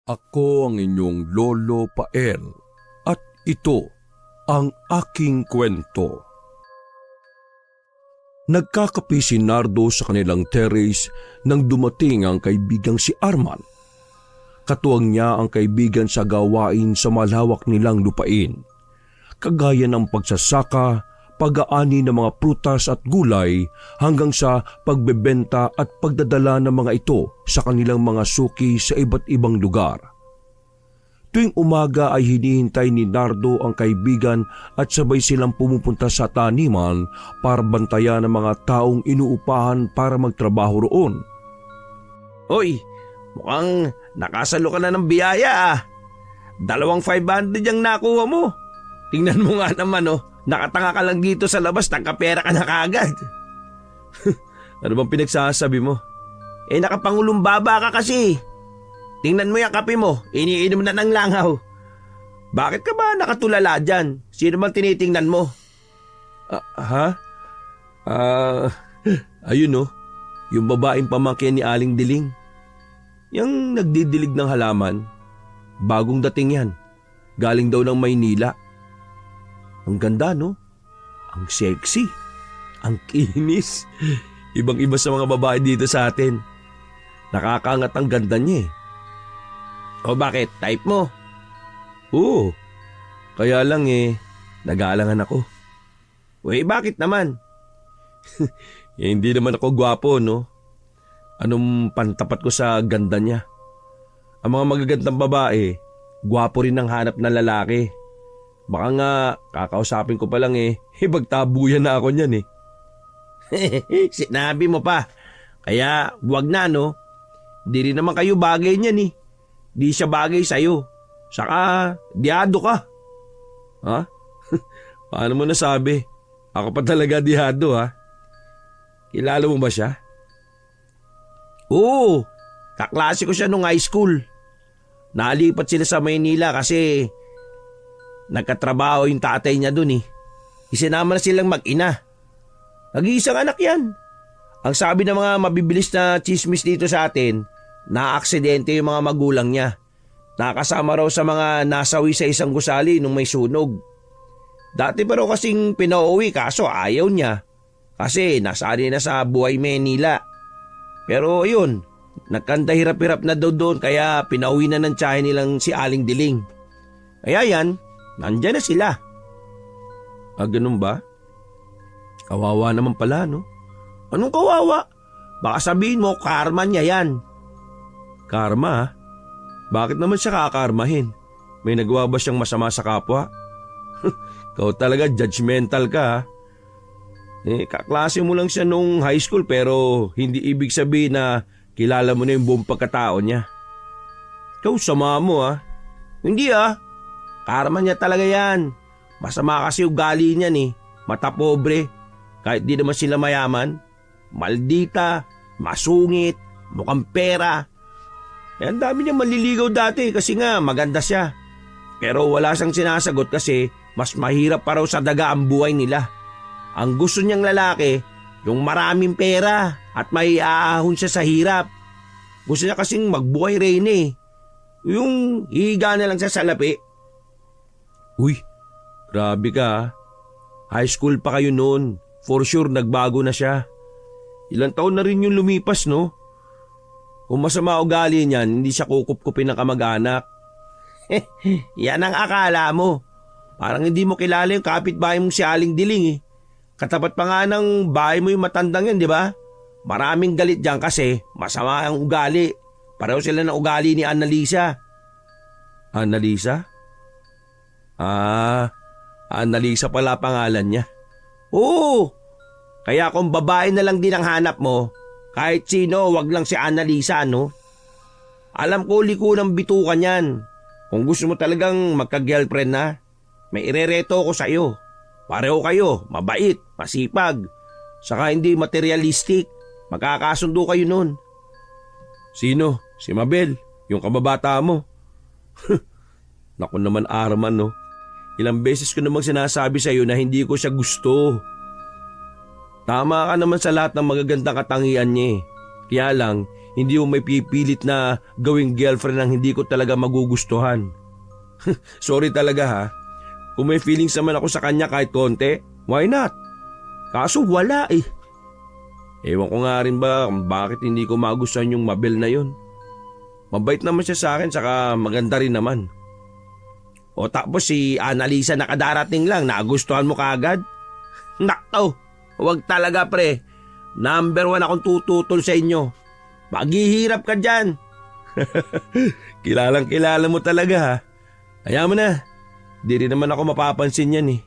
Ako ang inyong Lolo Pael at ito ang aking kwento. Nagkakape si Nardo sa kanilang terrace nang dumating ang kaibigang si Arman. Katuwang niya ang kaibigan sa gawain sa malawak nilang lupain, kagaya ng pagsasaka, pag-aani ng mga prutas at gulay hanggang sa pagbebenta at pagdadala ng mga ito sa kanilang mga suki sa iba't ibang lugar. Tuwing umaga ay hinihintay ni Nardo ang kaibigan at sabay silang pumupunta sa taniman para bantayan ng mga taong inuupahan para magtrabaho roon. Hoy, mukhang nakasalo ka na ng biyaya ah. 2,500 yung nakuha mo. Tingnan mo nga naman nakatanga ka lang dito sa labas, nagkapera ka na kaagad. Ano bang pinagsasabi mo? Nakapangulong baba ka kasi. Tingnan mo yung kape mo, iniinom na ng langaw. Bakit ka ba nakatulala dyan? Sino bang tinitingnan mo? Ayun yung babaeng pamangkin ni Aling Diling. Yung nagdidilig ng halaman, bagong dating yan. Galing daw ng Maynila. Ang ganda ang sexy, ang kinis. Ibang-iba sa mga babae dito sa atin. Nakakaangat ang ganda niya eh. O bakit? Type mo? Oo, kaya lang nag-aalangan ako. Uy, bakit naman? Hindi naman ako gwapo, no? Anong pantapat ko sa ganda niya? Ang mga magagandang babae, gwapo rin ang hanap ng lalaki. Baka nga, kakausapin ko pa lang magtabuyan na ako niyan Sinabi mo pa. Kaya wag na Di rin naman kayo bagay niyan Di siya bagay sa'yo. Saka, diyado ka. Ha? Paano mo nasabi? Ako pa talaga diyado ha? Kilala mo ba siya? Oo, kaklase ko siya nung high school. Nalipat sila sa Maynila kasi nagkatrabaho yung tatay niya dun Isinama na silang mag-ina. Nag-iisang anak yan. Ang sabi ng mga mabibilis na chismis dito sa atin, na-aksidente yung mga magulang niya. Nakasama raw sa mga nasawi sa isang gusali nung may sunog. Dati pa raw kasing pinauwi kaso ayaw niya. Kasi nasari na sa buhay Maynila. Pero yun, nagkanda hirap-hirap na daw doon kaya pinauwi na ng tiyahin nilang si Aling Diling. Kaya yan, nandyan na sila. Ganun ba? Kawawa naman pala Anong kawawa? Baka sabihin mo karma niya yan. Karma? Bakit naman siya kakarmahin? May nagawa ba siyang masama sa kapwa? Ikaw talaga judgmental ka kaklase mo lang siya nung high school pero hindi ibig sabihin na kilala mo na yung buong pagkatao niya. Ikaw sama mo Hindi karma niya talaga yan. Masama kasi ugali niyan Mata pobre. Kahit di naman sila mayaman. Maldita, masungit, mukhang pera. Ang dami niya maliligaw dati kasi nga maganda siya. Pero wala siyang sinasagot kasi mas mahirap pa raw sa daga ang buhay nila. Ang gusto niyang lalaki, yung maraming pera at may aahon siya sa hirap. Gusto niya kasing magbuhay rin Yung hihiga na lang sa salapi. Uy, grabe ka High school pa kayo noon. For sure nagbago na siya. Ilang taon na rin yung lumipas Kung masama ugali niyan, hindi siya kukup-kupin ng kamag-anak. Yan ang akala mo. Parang hindi mo kilala yung kapitbahay mong si Aling Diling Katapat pa nga ng bahay mo yung matandang yan, di ba? Maraming galit dyan kasi masama ang ugali. Pareho sila ng ugali ni Annalisa. Annalisa? Annalisa pala pangalan niya. Oo. Kaya kung babae na lang din ang hanap mo, kahit sino, wag lang si Annalisa, Alam ko liko ng bitukan yan. Kung gusto mo talagang magka-girlfriend na, may irereto ko sa'yo. Pareho kayo, mabait, masipag, saka hindi materialistic. Magkakasundo kayo nun. Sino? Si Mabel, yung kababata mo. Naku naman Arman Ilang beses ko namang sinasabi sa'yo na hindi ko siya gusto. Tama ka naman sa lahat ng magagandang katangian niya Kaya lang, hindi mo may pipilit na gawing girlfriend ang hindi ko talaga magugustuhan. Sorry talaga ha. Kung may feelings naman ako sa kanya kahit konti, why not? Kaso wala eh. Ewan ko nga rin ba kung bakit hindi ko magustuhan yung Mabel na yun. Mabait naman siya sa akin saka maganda rin naman. O tapos si Annalisa nakadarating lang, nagustuhan mo kaagad? Nakto, huwag talaga pre. Number 1 akong tututol sa inyo. Maghihirap ka dyan. Kilalang kilala mo talaga ha. Kaya mo na, di rin naman ako mapapansin yan eh.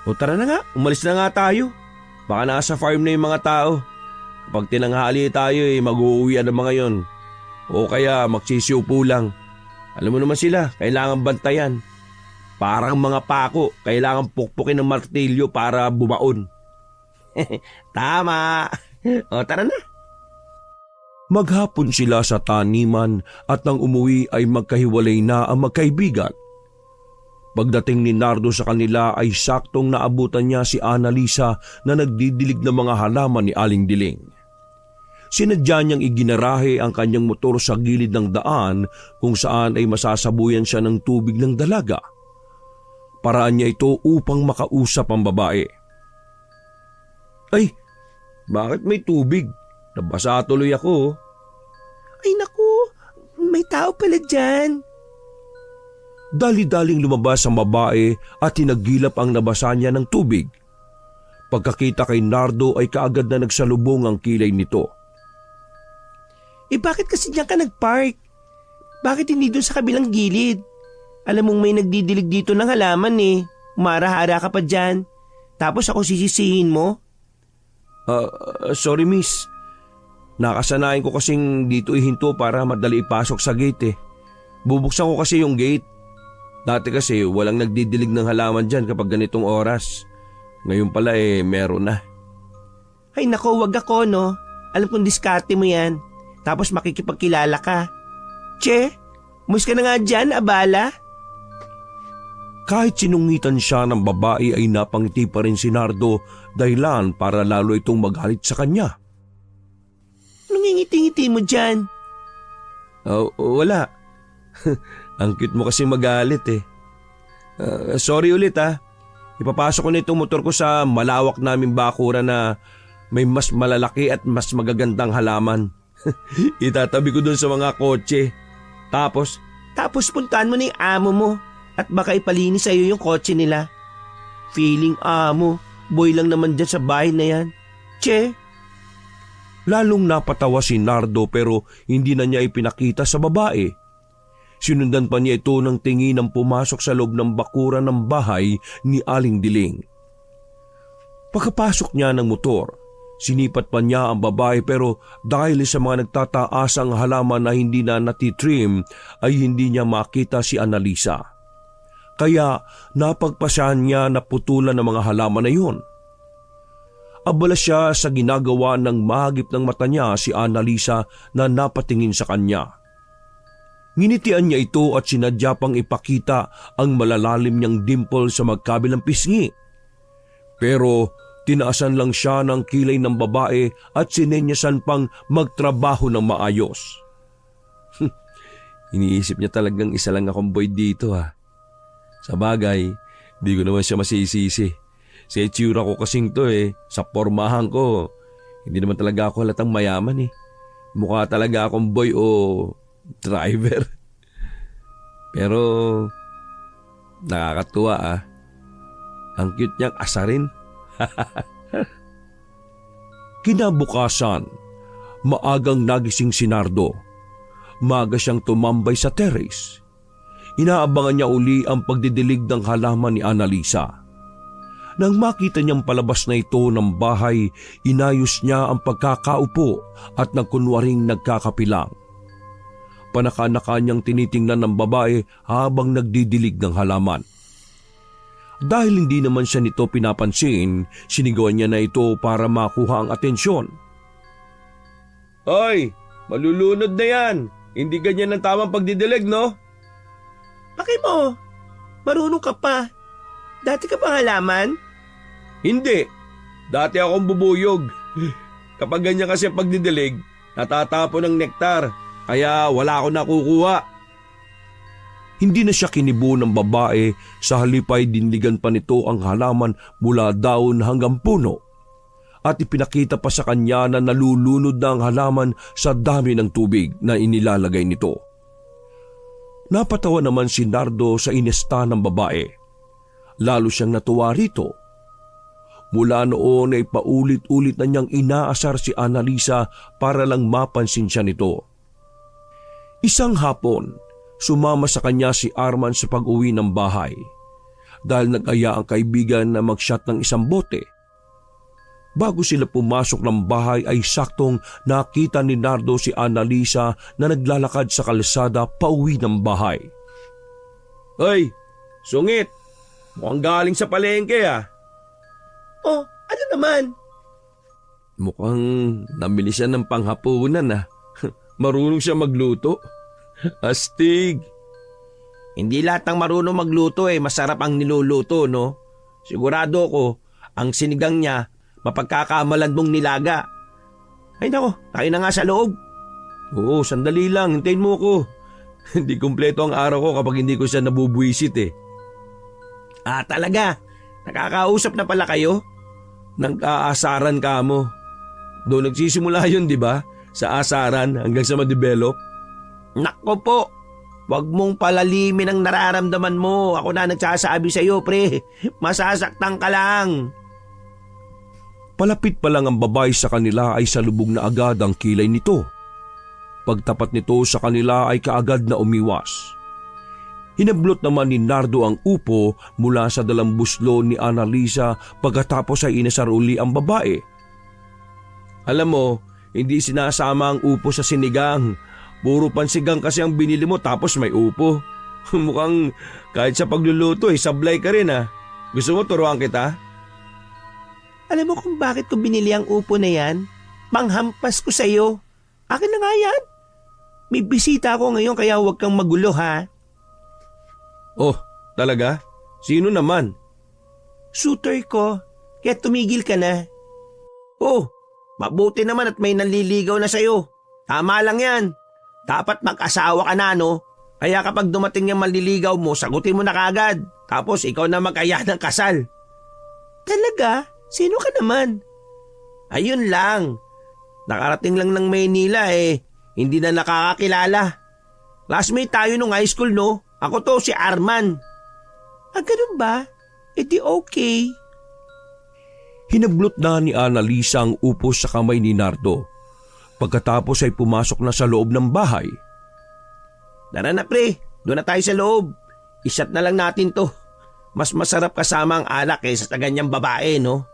O tara na nga, umalis na nga tayo. Baka nasa farm na yung mga tao. Kapag tinanghali tayo mag-uuwian ng mga yon. O kaya magsisiupo lang. Alam mo naman sila, kailangan bantayan. Parang mga pako, kailangan pukpukin ng martilyo para bumaon. Tama. O tara na. Maghapon sila sa taniman at nang umuwi ay magkahiwalay na ang magkaibigan. Pagdating ni Nardo sa kanila ay saktong naabutan niya si Annalisa na nagdidilig ng mga halaman ni Aling Diling. Sinadya niyang iginarahe ang kanyang motor sa gilid ng daan kung saan ay masasabuyan siya ng tubig ng dalaga. Paraan niya ito upang makausap ang babae. Ay, bakit may tubig? Nabasa tuloy ako. Ay naku, may tao pala dyan. Dali-daling lumabas ang babae at tinagilap ang nabasa niya ng tubig. Pagkakita kay Nardo ay kaagad na nagsalubong ang kilay nito. Bakit kasi diyan ka nagpark? Bakit hindi doon sa kabilang gilid? Alam mong may nagdidilig dito ng halaman eh. Umara-hara ka pa dyan. Tapos ako sisisihin mo? Sorry miss. Nakasanayan ko kasing dito ihinto para madali ipasok sa gate eh. Bubuksan ko kasi yung gate. Dati kasi walang nagdidilig ng halaman dyan kapag ganitong oras. Ngayon pala meron na. Ay nako, wag ako no. Alam kong diskarte mo yan. Tapos makikipagkilala ka. Che, mulis ka na nga dyan, abala. Kahit sinungitan siya ng babae ay napangiti pa rin si Nardo dahilan para lalo itong maghalit sa kanya. Anong ngiti-ngiti mo dyan? Wala. Ang cute mo kasi magalit eh. Sorry ulit ha. Ipapasok ko na itong motor ko sa malawak naming bakuran na may mas malalaki at mas magagandang halaman. Itatabi ko dun sa mga kotse. Tapos puntahan mo na yung amo mo at baka ipalinis sa'yo yung kotse nila. Feeling amo, boy lang naman dyan sa bahay na yan. Che. Lalong napatawa si Nardo pero hindi na niya ipinakita sa babae. Sinundan pa niya ito ng tingin ng pumasok sa loob ng bakuran ng bahay ni Aling Diling. Pagkapasok niya ng motor, sinipat pa niya ang babae pero dahil sa mga nagtataasang halaman na hindi na natitrim ay hindi niya makita si Annalisa. Kaya napagpasyahan niya na putulan ng mga halaman na yun. Abala siya sa ginagawa ng mahagip ng mata niya si Annalisa na napatingin sa kanya. Nginitian niya ito at sinadya pang ipakita ang malalalim niyang dimple sa magkabilang pisngi. Pero tinaasan lang siya ng kilay ng babae at sinenyasan pang magtrabaho ng maayos. Iniisip niya talagang isa lang akong boy dito ha. Sa bagay, di ko naman siya masisisi. Sa itsura ko kasing to sa pormahan ko, hindi naman talaga ako halatang mayaman eh. Mukha talaga akong boy o driver. Pero nakakatuwa Ang cute niyang asarin. Kinabukasan, maagang nagising si Nardo. Maaga siyang tumambay sa terrace. Inaabangan niya uli ang pagdidilig ng halaman ni Annalisa. Nang makita niyang palabas na ito ng bahay, inayos niya ang pagkakaupo at nagkunwaring nagkakapilang. Panaka-naka niyang tinitingnan ng babae habang nagdidilig ng halaman. Dahil hindi naman siya nito pinapansin, sinigawan niya na ito para makuha ang atensyon. Hoy, malulunod na yan. Hindi ganyan ang tamang pagdidilig, no? Bakit mo? Marunong ka pa. Dati ka bang halaman? Hindi. Dati akong bubuyog. Kapag ganyan kasi ang pagdidilig, natatapon ng nektar, kaya wala ako nakukuha. Hindi na siya kinibo ng babae, sa halipay dinligan pa nito ang halaman mula daon hanggang puno. At ipinakita pa sa kanya na nalulunod na ang halaman sa dami ng tubig na inilalagay nito. Napatawa naman si Nardo sa inesta ng babae. Lalo siyang natuwa rito. Mula noon ay paulit-ulit na niyang inaasar si Annalisa para lang mapansin siya nito. Isang hapon, sumama sa kanya si Arman sa pag-uwi ng bahay dahil nag-aya ang kaibigan na mag-shot ng isang bote. Bago sila pumasok ng bahay ay saktong nakita ni Nardo si Annalisa na naglalakad sa kalsada pauwi ng bahay. Hoy, sungit! Mukhang galing sa palengke ah. Oh, ano naman? Mukhang namili siya ng panghapunan ah. Marunong siya magluto. Astig! Hindi lahat ng marunong magluto masarap ang niluluto, no? Sigurado ko, ang sinigang niya, mapagkakamalan mong nilaga. Ay nako, tayo na nga sa loob. Oo, sandali lang, hintayin mo ko. Hindi kumpleto ang araw ko kapag hindi ko siya nabubwisit eh. Ah, talaga? Nakakausap na pala kayo? Nang-aasaran ka mo. Doon nagsisimula yun, di ba? Sa asaran hanggang sa ma-develop. Nako po, wag mong palalimin ang nararamdaman mo. Ako na nagsasabi sa iyo, pre. Masasaktan ka lang. Palapit pa lang ang babae sa kanila ay salubog na agad ang kilay nito. Pagtapat nito sa kanila ay kaagad na umiwas. Hinablot naman ni Nardo ang upo mula sa dalambuslo ni Annalisa pagkatapos ay inasar uli ang babae. Alam mo, hindi sinasama ang upo sa sinigang. Puro pansigang kasi ang binili mo tapos may upo. Mukhang kahit sa pagluluto sablay ka rin ah. Gusto mo turuan kita? Alam mo kung bakit ko binili ang upo na yan? Panghampas ko sa iyo. Akin na nga yan. May bisita ako ngayon kaya huwag kang magulo ha. Oh, talaga? Sino naman? Shooter ko, kaya tumigil ka na. Oh, mabuti naman at may nanliligaw na sa'yo. Tama lang yan. Dapat mag-asawa ka na, no? Kaya kapag dumating yung manliligaw mo, sagutin mo na kagad. Tapos ikaw na mag-aya ng kasal. Talaga? Sino ka naman? Ayun lang. Nakarating lang ng Maynila hindi na nakakakilala. Classmate tayo nung high school, no? Ako to si Arman. Ah, ganun ba? E di okay. Hinablot na ni Annalisa ang upo sa kamay ni Nardo. Pagkatapos ay pumasok na sa loob ng bahay. Tara na pre, doon na tayo sa loob. Ishot na lang natin to. Mas masarap kasama ang alak sa ganyang babae, no?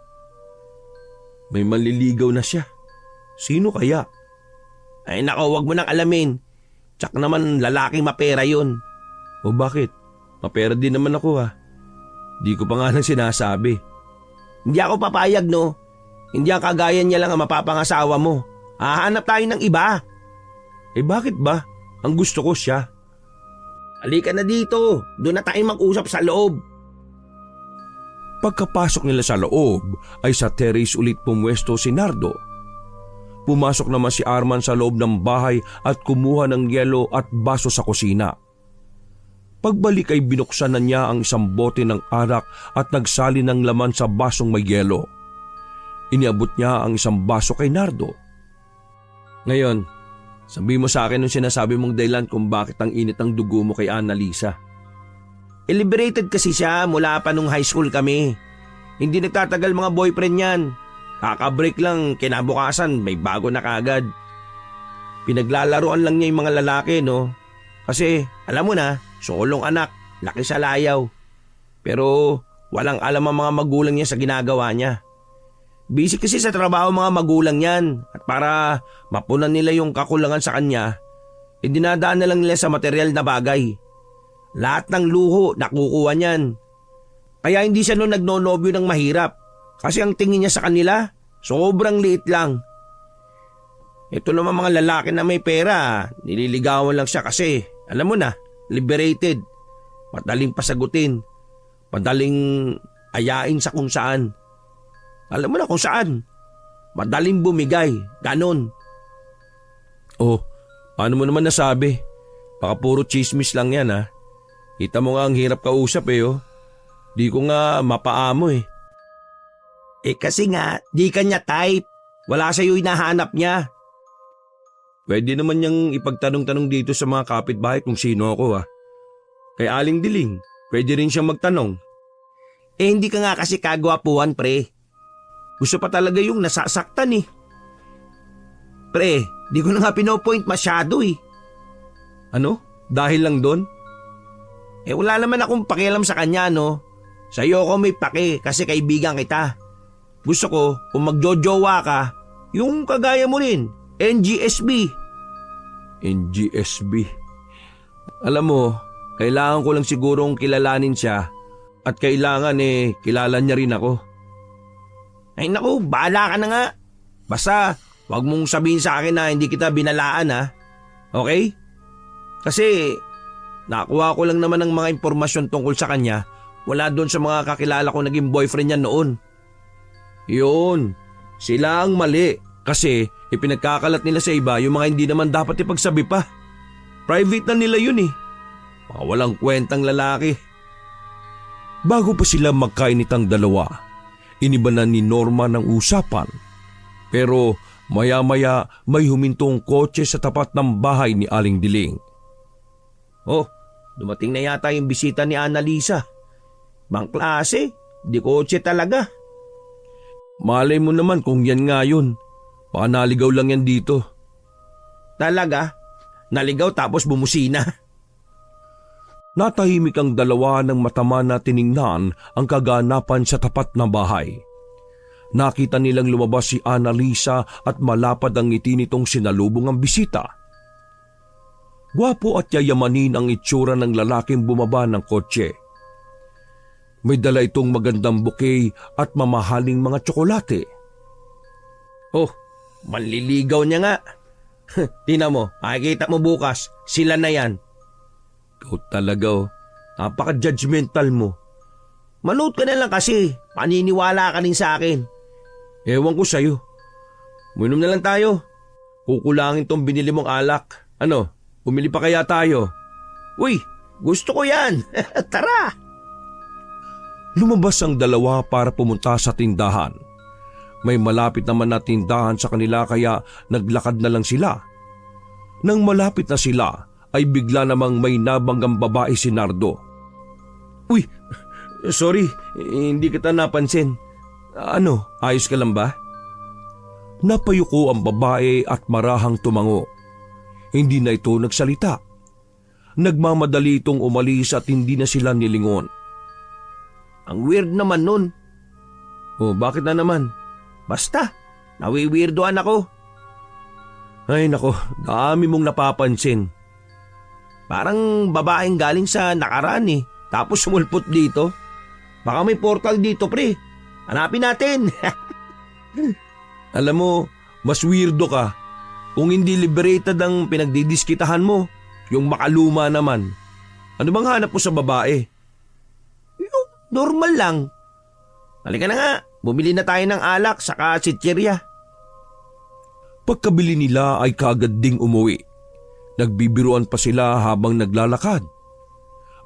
May manliligaw na siya. Sino kaya? Ay nako, wag mo nang alamin. Tsak naman lalaking mapera yun. O bakit? Mapera din naman ako ha. Di ko pa nga nang sinasabi. Hindi ako papayag, no? Hindi ang kagaya niya lang ang mapapangasawa mo. Hahanap tayo ng iba. Bakit ba? Ang gusto ko siya. Halika na dito. Doon na tayo mag-usap sa loob. Pagkapasok nila sa loob ay sa terrace ulit pumwesto si Nardo. Pumasok naman si Arman sa loob ng bahay at kumuha ng yelo at baso sa kusina. Pagbalik ay binuksan na niya ang isang bote ng arak at nagsali ng laman sa basong may yelo. Iniabot niya ang isang baso kay Nardo. Ngayon, sabi mo sa akin nung sinasabi mong dahilan kung bakit ang init ng dugo mo kay Annalisa. Liberated kasi siya mula pa nung high school kami. Hindi nagtatagal mga boyfriend yan. Kaka-break lang, kinabukasan may bago na kagad. Pinaglalaroan lang niya yung mga lalaki, no? Kasi alam mo na, solong anak, laki sa layaw. Pero walang alam ang mga magulang niya sa ginagawa niya. Busy kasi sa trabaho mga magulang yan. At para mapunan nila yung kakulangan sa kanya, dinadaan na lang nila sa material na bagay. Lahat ng luho nakukuha niyan. Kaya hindi siya noon nagnonobyo ng mahirap. Kasi ang tingin niya sa kanila, sobrang liit lang. Ito naman mga lalaki na may pera, nililigawan lang siya kasi, alam mo na, liberated. Madaling pasagutin, madaling ayain sa kung saan. Alam mo na kung saan, madaling bumigay, ganon. Oh, paano mo naman nasabi? Baka puro chismis lang yan ha. Kita mo nga ang hirap kausap oh. Di ko nga mapaamo eh. Kasi nga, di ka niya type. Wala sa'yo hinahanap niya. Pwede naman niyang ipagtanong-tanong dito sa mga kapitbahay kung sino ako Kay Aling Diling, pwede rin siyang magtanong. Hindi ka nga kasi kagwapuhan pre. Gusto pa talaga yung nasasaktan eh. Pre, di ko na nga pinopoint masyado eh. Ano? Dahil lang doon? Wala naman akong pakialam sa kanya no. Sa'yo ako may pake kasi kaibigan kita. Gusto ko kung magjojowa ka, yung kagaya mo rin, NGSB. NGSB. Alam mo, kailangan ko lang sigurong kilalanin siya at kailangan kilala niya rin ako. Ay naku, bahala ka na nga. Basta, wag mong sabihin sa akin na hindi kita binalaan Okay? Kasi, nakuha ko lang naman ng mga impormasyon tungkol sa kanya mula doon sa mga kakilala ko naging boyfriend niya noon. Yun, sila ang mali kasi ipinagkakalat nila sa iba yung mga hindi naman dapat ipagsabi pa. Private na nila yun Mga walang kwentang lalaki. Bago pa sila magkainitang dalawa, inibanan ni Norma ng usapan. Pero maya-maya may humintong kotse sa tapat ng bahay ni Aling Diling. Oh, dumating na yata yung bisita ni Annalisa. Bang klase, di kotse talaga. Malay mo naman kung yan nga yun. Baka naligaw lang yan dito. Talaga? Naligaw tapos bumusina? Natahimik ang dalawa nang matama na tiningnan ang kaganapan sa tapat na bahay. Nakita nilang lumabas si Annalisa at malapad ang ngiti nitong sinalubong ang bisita. Gwapo at yayamanin ang itsura ng lalaking bumaba ng kotse. May dala itong magandang bouquet at mamahaling mga tsokolate. Oh, manliligaw niya nga. Tina mo, makikita mo bukas, sila na yan. Ikaw talaga napaka-judgmental mo. Manood ka na lang kasi, paniniwala ka rin sa akin. Ewan ko sa'yo. Minom na lang tayo. Kukulangin tong binili mong alak. Ano, bumili pa kaya tayo? Uy, gusto ko yan. Tara! Lumabas ang dalawa para pumunta sa tindahan. May malapit naman na tindahan sa kanila kaya naglakad na lang sila. Nang malapit na sila ay bigla namang may nabanggang babae si Nardo. Uy, sorry, hindi kita napansin. Ano, ayos ka lang ba? Napayuko ang babae at marahang tumango. Hindi na ito nagsalita. Nagmamadali itong umalis at hindi na sila nilingon. Ang weird naman nun. Oh, bakit na naman? Basta, nawiwirdoan ako. Ay nako, dami mong napapansin. Parang babaeng galing sa nakaraan tapos sumulpot dito. Baka may portal dito pre. Hanapin natin. Alam mo, mas weirdo ka. Kung hindi liberated ang pinagdidiskitahan mo, yung makaluma naman. Ano bang hanap mo sa babae? Normal lang. Halika na nga, bumili na tayo ng alak saka sitsirya. Pagkabili nila ay kaagad ding umuwi. Nagbibiruan pa sila habang naglalakad.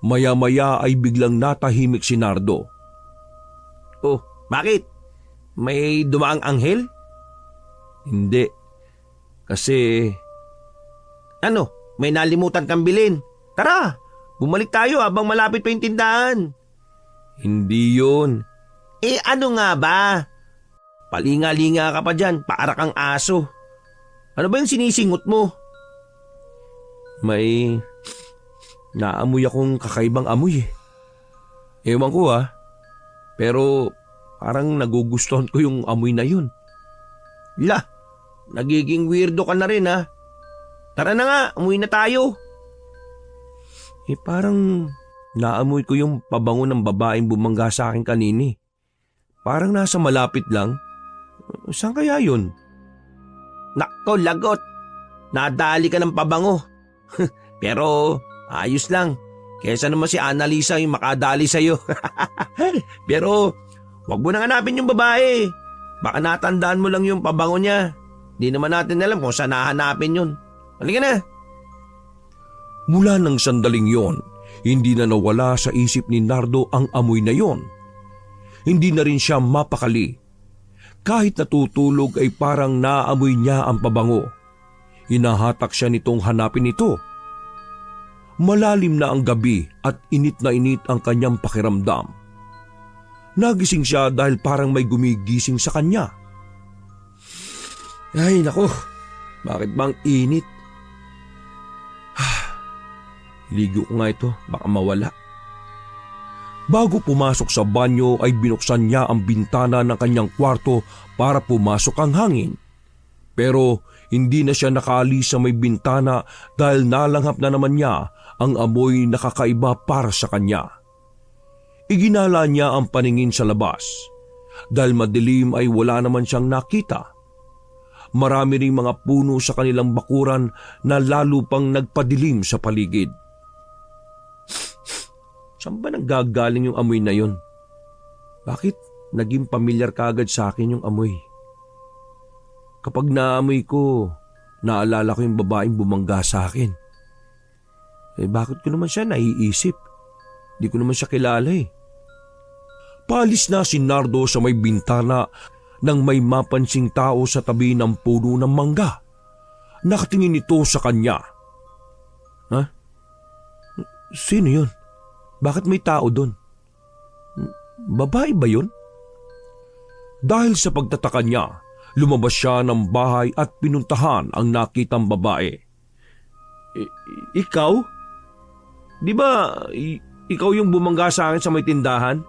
Maya-maya ay biglang natahimik si Nardo. Oh, bakit? May dumaang anghel? Hindi. Kasi... Ano? May nalimutan kang bilhin? Tara, bumalik tayo habang malapit pa yung tindahan. Hindi yun. Ano nga ba? Palinga-linga ka pa dyan, para kang aso. Ano ba yung sinisingot mo? May naamoy akong kakaibang amoy Ewan ko pero parang nagugustuhan ko yung amoy na yun. La, nagiging weirdo ka na rin Tara na nga, umuwi na tayo. Parang naamoy ko yung pabango ng babaeng bumangga sa akin kanini. Parang nasa malapit lang. Saan kaya yun? Nako, lagot. Nadali ka ng pabango. Pero ayos lang. Kesa naman si Annalisa yung makadali sa'yo. Pero wag mo nang hanapin yung babae. Baka natandaan mo lang yung pabango niya. Di naman natin alam kung saan nahanapin yun. Halika na. Mula ng sandaling yon, hindi na nawala sa isip ni Nardo ang amoy na yon. Hindi na rin siya mapakali. Kahit natutulog ay parang naamoy niya ang pabango. Hinahatak siya nitong hanapin ito. Malalim na ang gabi at init ang kanyang pakiramdam. Nagising siya dahil parang may gumigising sa kanya. Ay, naku. Bakit bang init? Ligo ko nga ito, baka mawala. Bago pumasok sa banyo ay binuksan niya ang bintana ng kanyang kwarto para pumasok ang hangin. Pero hindi na siya nakaalis sa may bintana dahil nalanghap na naman niya ang amoy na kakaiba para sa kanya. Iginala niya ang paningin sa labas. Dahil madilim ay wala naman siyang nakita. Marami ring mga puno sa kanilang bakuran na lalo pang nagpadilim sa paligid. Saan ba nanggagaling yung amoy na yun? Bakit naging pamilyar kaagad sa akin yung amoy? Kapag naamoy ko, naalala ko yung babaeng bumangga sa akin. Bakit ko naman siya naiisip? Di ko naman siya kilala eh. Paalis na si Nardo sa may bintana nang may mapansing tao sa tabi ng puno ng mangga. Nakatingin ito sa kanya. Ha? Sino yun? Bakit may tao doon? Babae ba yun? Dahil sa pagtataka niya, lumabas siya ng bahay at pinuntahan ang nakitang babae. Ikaw? Di ba ikaw yung bumangga sa akin sa may tindahan?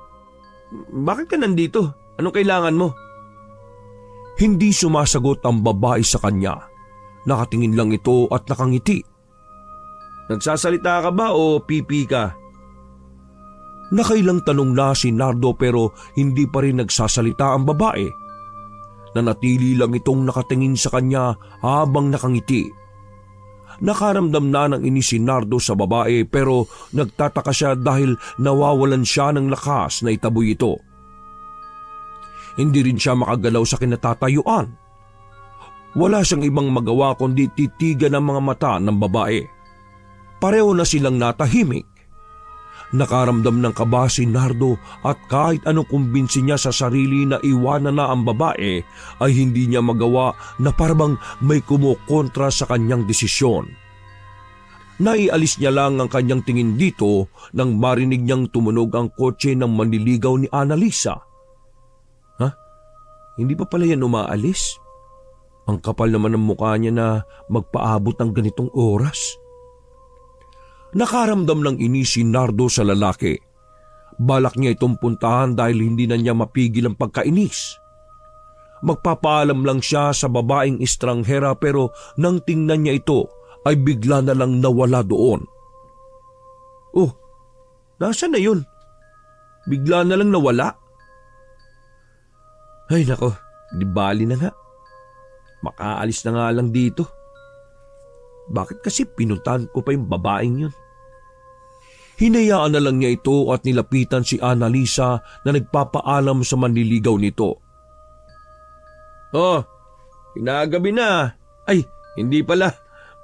Bakit ka nandito? Anong kailangan mo? Hindi sumasagot ang babae sa kanya. Nakatingin lang ito at nakangiti. Nagsasalita ka ba o pipi ka? Nakailang tanong na si Nardo pero hindi pa rin nagsasalita ang babae. Nanatili lang itong nakatingin sa kanya habang nakangiti. Nakaramdam na ng inis si Nardo sa babae pero nagtataka siya dahil nawawalan siya ng lakas na itaboy ito. Hindi rin siya makagalaw sa kinatatayuan. Wala siyang ibang magawa kundi titigan ang mga mata ng babae. Pareho na silang natahimik. Nakaramdam ng kaba si Nardo at kahit anong kumbinsi niya sa sarili na iwanan na ang babae ay hindi niya magawa na parang may kumukontra sa kanyang desisyon. Naialis niya lang ang kanyang tingin dito nang marinig niyang tumunog ang kotse ng manliligaw ni Annalisa. Ha? Hindi pa pala yan umaalis? Ang kapal naman ng mukha niya na magpaabot ng ganitong oras. Nakaramdam ng inis si Nardo sa lalaki. Balak niya itong puntahan dahil hindi na niya mapigil ang pagkainis. Magpapaalam lang siya sa babaeng estranghera pero nang tingnan niya ito ay bigla na lang nawala doon. Oh, nasaan na yun? Bigla na lang nawala? Ay nako, di bali na nga. Makaalis na nga lang dito. Bakit kasi pinuntahan ko pa yung babaeng yun? Hinayaan na lang niya ito at nilapitan si Annalisa na nagpapaalam sa manliligaw nito. Oh, pinagabi na. Ay, hindi pala.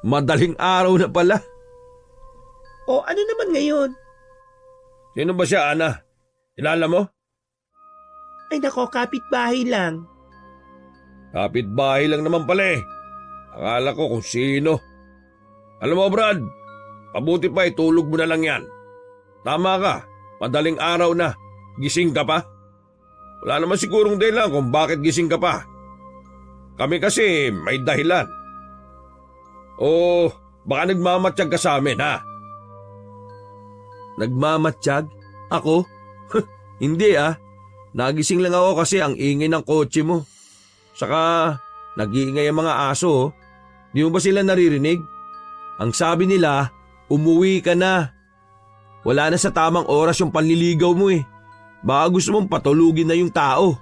Madaling araw na pala. O ano naman ngayon? Sino ba siya, Ana? Kilala mo? Ay nako, kapitbahay lang. Kapitbahay lang naman pala eh. Akala ko kung sino. Alam mo, Brad, pabuti pa tulog mo na lang yan. Tama ka, madaling araw na. Gising ka pa? Wala naman sigurong dahilan kung bakit gising ka pa. Kami kasi may dahilan. O baka nagmamatsyag ka sa amin, ha? Nagmamatsyag? Ako? Hindi Nagising lang ako kasi ang ingay ng kotse mo. Saka nag-iingay ang mga aso. Di mo ba sila naririnig? Ang sabi nila, umuwi ka na. Wala na sa tamang oras yung panliligaw mo eh. Baka gusto mong patulugin na yung tao.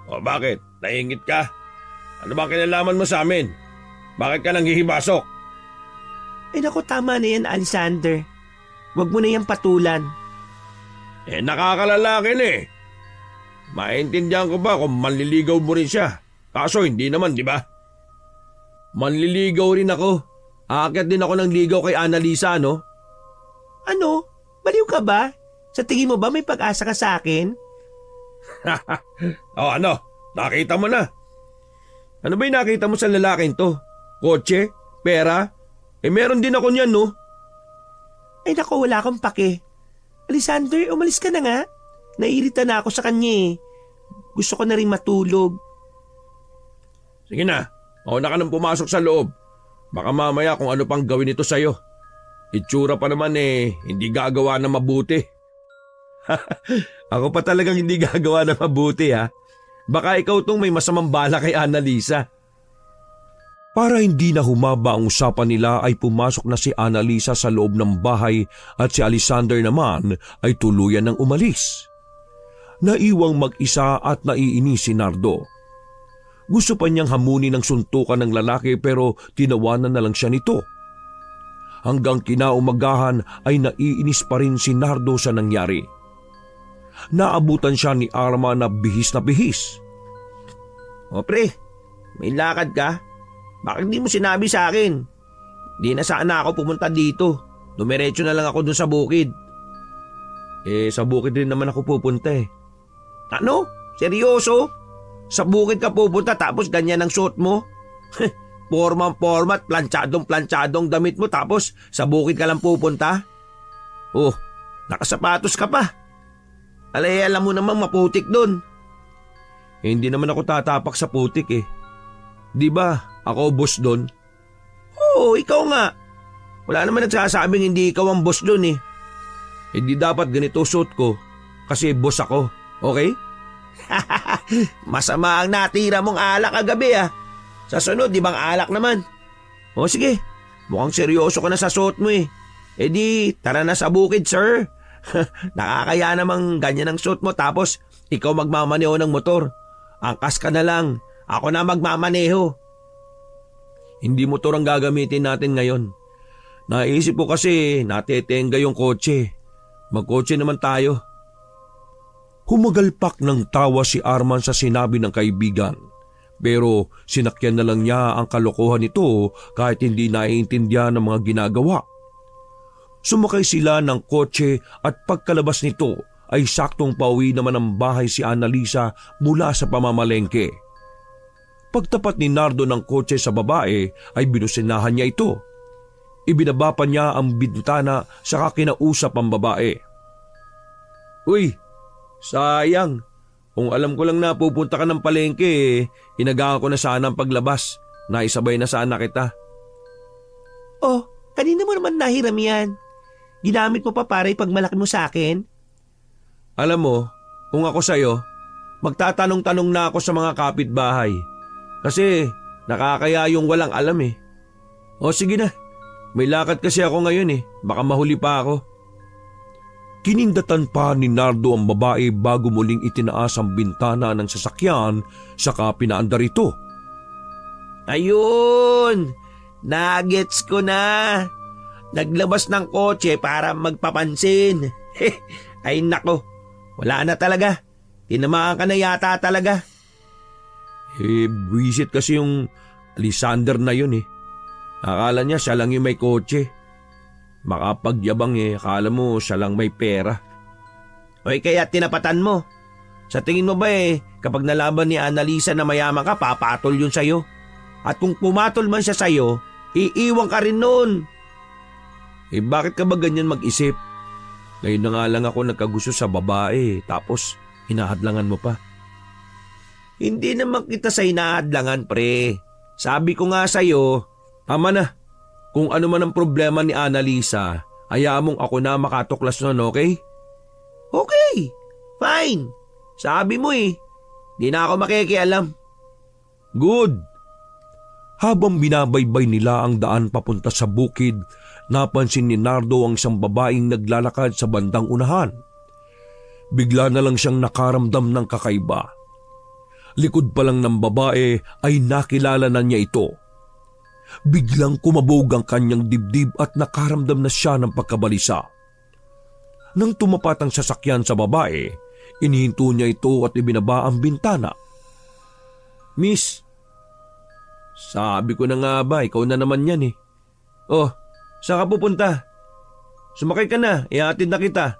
O bakit? Naingit ka? Ano ba kinalaman mo sa amin? Bakit ka nang hihibasok? Ay nako, tama na yan, Alexander. Huwag mo na yan patulan. Nakakalalaki na eh. Maintindihan ko ba kung manliligaw mo rin siya? Kaso hindi naman, di ba? Manliligaw rin ako. aakyat din ako ng ligaw kay Annalisa, no? Ano? Baliw ka ba? Sa tingin mo ba may pag-asa ka sa akin? Ano? Nakita mo na. Ano ba yung nakita mo sa lalaking to? Kotse? Pera? Meron din ako niyan, no? Ay nako, wala kang pake. Alexander, umalis ka na nga. Naiirita na ako sa kanya eh. Gusto ko na rin matulog. Sige na, mauna ka nang pumasok sa loob. Baka mamaya kung ano pang gawin ito sa'yo. Itsura pa naman hindi gagawa na mabuti. Ako pa talagang hindi gagawa na mabuti ha. Baka ikaw tong may masamang bala kay Annalisa. Para hindi na humaba ang usapan nila ay pumasok na si Annalisa sa loob ng bahay at si Alexander naman ay tuluyan ng umalis. Naiwang mag-isa at naiinis si Nardo. Gusto pa niyang hamunin ng suntukan ng lalaki pero tinawanan na lang siya nito. Hanggang kinaumagahan ay naiinis pa rin si Nardo sa nangyari. Naabutan siya ni Arman na bihis na bihis. O pre, may lakad ka? Bakit di mo sinabi sa akin? Di na sana ako pumunta dito. Dumiretso na lang ako dun sa bukid. Sa bukid rin naman ako pupunta eh. Ano? Seryoso? Sa bukid ka pupunta tapos ganyan ang suot mo? Format, planchadong damit mo tapos sa bukid ka lang pupunta? Oh, nakasapatos ka pa. Alam mo namang maputik dun. Hindi naman ako tatapak sa putik eh. Di ba ako boss dun? Oo, ikaw nga. Wala naman nagsasabing hindi ikaw ang boss dun eh. Hindi dapat ganito suot ko kasi boss ako, okay? Masama ang natira mong alak kagabi ah. Sa sunod, di bang alak naman? O sige, mukhang seryoso ka na sa suot mo eh. Di, tara na sa bukid sir. Nakakaya namang ganyan ang suot mo tapos ikaw magmamaneho ng motor. Angkas ka na lang, ako na magmamaneho. Hindi motor ang gagamitin natin ngayon. Naisip ko kasi natetenga yung kotse. Magkotse naman tayo. Humagalpak ng tawa si Arman sa sinabi ng kaibigan. Pero sinakyan na lang niya ang kalokohan nito kahit hindi naiintindihan ng mga ginagawa. Sumakay sila ng kotse at pagkalabas nito ay saktong pauwi naman ng bahay si Annalisa mula sa pamamalengke. Pagtapat ni Nardo ng kotse sa babae ay binusinahan niya ito. Ibinaba pa niya ang bintana saka kinausap ang babae. Uy, sayang. Kung alam ko lang na pupunta ka ng palengke, inagaan ko na sana ang paglabas. Naisabay na sana kita. Oh, kanina mo naman nahiram yan. Ginamit mo pa para ipagmalaki mo sa akin? Alam mo, kung ako sa'yo, magtatanong-tanong na ako sa mga kapitbahay. Kasi nakakaya yung walang alam eh. O sige na, may lakad kasi ako ngayon eh. Baka mahuli pa ako. Kinindatan pa ni Nardo ang babae bago muling itinaas ang bintana ng sasakyan saka pinaandar ito. Ayun! Nagets ko na! Naglabas ng kotse para magpapansin. Ay nako, wala na talaga. Tinamaan ka na yata talaga. Buwisit kasi yung Alexander na yun eh. Akala niya siya lang yung may kotse. Makapagyabang akala mo siya lang may pera. Oy, kaya tinapatan mo. Sa tingin mo ba kapag nalaman ni Annalisa na mayaman ka, papatol yun sa'yo? At kung pumatol man siya sa'yo, iiwan ka rin nun. Bakit ka ba ganyan mag-isip? Ngayon na nga lang ako nagkagusto sa babae, tapos hinahadlangan mo pa. Hindi naman kita sa hinahadlangan, pre. Sabi ko nga sa'yo, tama na. Kung ano man ang problema ni Annalisa, hayaan mong ako na makatuklas nun, okay? Okay, fine. Sabi mo di na ako makikialam. Good. Habang binabaybay nila ang daan papunta sa bukid, napansin ni Nardo ang isang babaeng naglalakad sa bandang unahan. Bigla na lang siyang nakaramdam ng kakaiba. Likod pa lang ng babae ay nakilala na niya ito. Biglang kumabog ang kanyang dibdib at nakaramdam na siya ng pagkabalisa. Nang tumapat ang sasakyan sa babae, inihinto niya ito at ibinaba ang bintana. Miss, sabi ko na nga ba, ikaw na naman yan eh. Oh, saan ka pupunta? Sumakay ka na, ihatid na kita.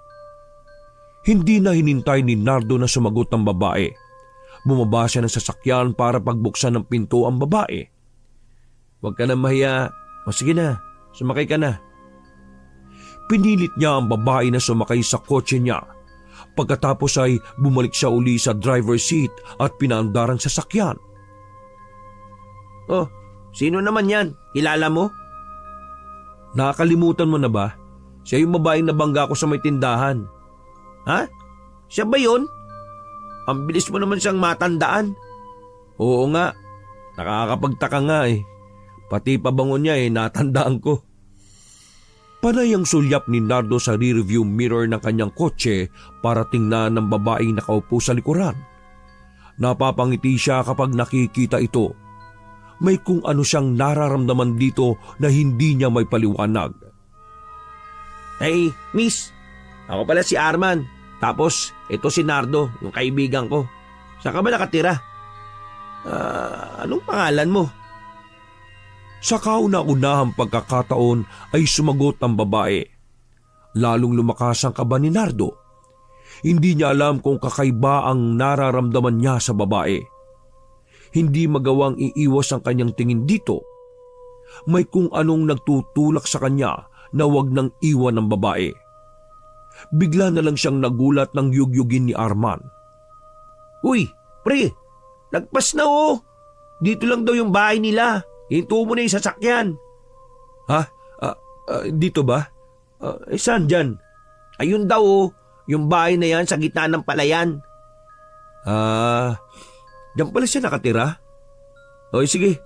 Hindi na hinintay ni Nardo na sumagot ang babae. Bumaba siya ng sasakyan para pagbuksan ng pinto ang babae. Huwag ka na mahiya. O sige na, sumakay ka na. Pinilit niya ang babae na sumakay sa kotse niya. Pagkatapos ay bumalik siya uli sa driver's seat at pinaandar ang sasakyan. Oh, sino naman yan? Kilala mo? Nakakalimutan mo na ba? Siya yung babaeng nabangga ko sa may tindahan. Ha? Siya ba yun? Ang bilis mo naman siyang matandaan. Oo nga, nakakapagtaka nga eh. Pati pabango niya natandaan ko. Panay ang sulyap ni Nardo sa rearview mirror ng kanyang kotse para tingnan ng babaeng nakaupo sa likuran. Napapangiti siya kapag nakikita ito. May kung ano siyang nararamdaman dito na hindi niya may paliwanag. Hey, miss. Ako pala si Arman. Tapos, ito si Nardo, yung kaibigan ko. Saan ka ba nakatira? Anong pangalan mo? Sa kauna-unahang pagkakataon ay sumagot ang babae. Lalong lumakas ang kaba ni Nardo. Hindi niya alam kung kakaiba ang nararamdaman niya sa babae. Hindi magawang iiwas ang kanyang tingin dito. May kung anong nagtutulak sa kanya na wag nang iwan ng babae. Bigla na lang siyang nagulat ng yugyugin ni Arman. Uy, pre, lagpas na oh. Dito lang daw yung bahay nila. Hinto mo na yung sasakyan. Ha? Dito ba? Saan dyan? Ayun daw oh, yung bahay na yan sa gitna ng palayan. Diyan pala siya nakatira? O sige,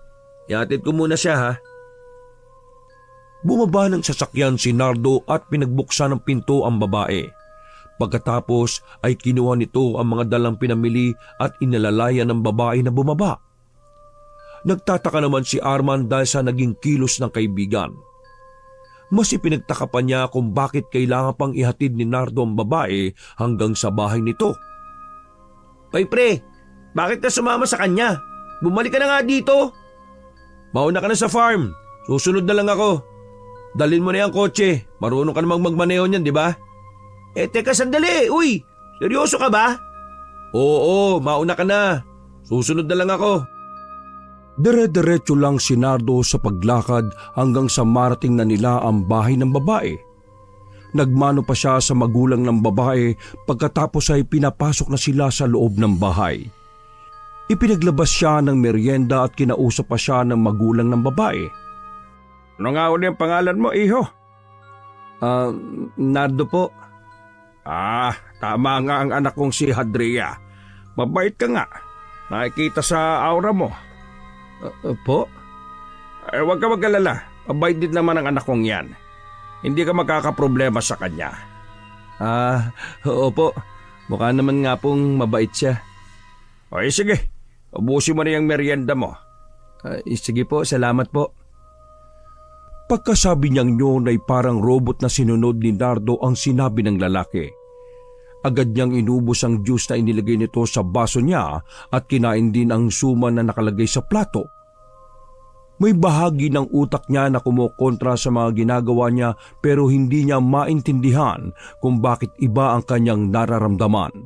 ihatid ko muna siya ha. Bumaba ng sasakyan si Nardo at pinagbuksan ng pinto ang babae. Pagkatapos ay kinuha nito ang mga dalang pinamili at inalalaya ng babae na bumaba. Nagtataka naman si Arman dahil sa naging kilos ng kaibigan. Mas ipinagtaka pa niya kung bakit kailangan pang ihatid ni Nardo ang babae hanggang sa bahay nito. Hoy pre, bakit ka sumama sa kanya? Bumalik ka na nga dito. Mauna ka na sa farm. Susunod na lang ako. Dalhin mo na yung kotse. Marunong ka namang magmaneho niyan, di ba? Teka sandali. Uy, seryoso ka ba? Oo, mauna ka na. Susunod na lang ako. Dire-diretso lang si Nardo sa paglakad hanggang sa marating na nila ang bahay ng babae. Nagmano pa siya sa magulang ng babae pagkatapos ay pinapasok na sila sa loob ng bahay. Ipinaglabas siya ng merienda at kinausap pa siya ng magulang ng babae. Ano nga ulit ang pangalan mo, iho? Nardo po. Tama nga ang anak kong si Hadria. Mabait ka nga. Nakikita sa aura mo. Po? Huwag ka mag-alala. Mabait din naman ang anak kong yan. Hindi ka magkakaproblema sa kanya. Oo po. Mukha naman nga pong mabait siya. Okay, sige. Ubusin mo na yung merienda mo. Sige po, salamat po. Pagkasabi niyang yun ay parang robot na sinunod ni Nardo ang sinabi ng lalaki. Agad niyang inubos ang juice na inilagay nito sa baso niya at kinain din ang suman na nakalagay sa plato. May bahagi ng utak niya na kumukontra sa mga ginagawa niya pero hindi niya maintindihan kung bakit iba ang kanyang nararamdaman.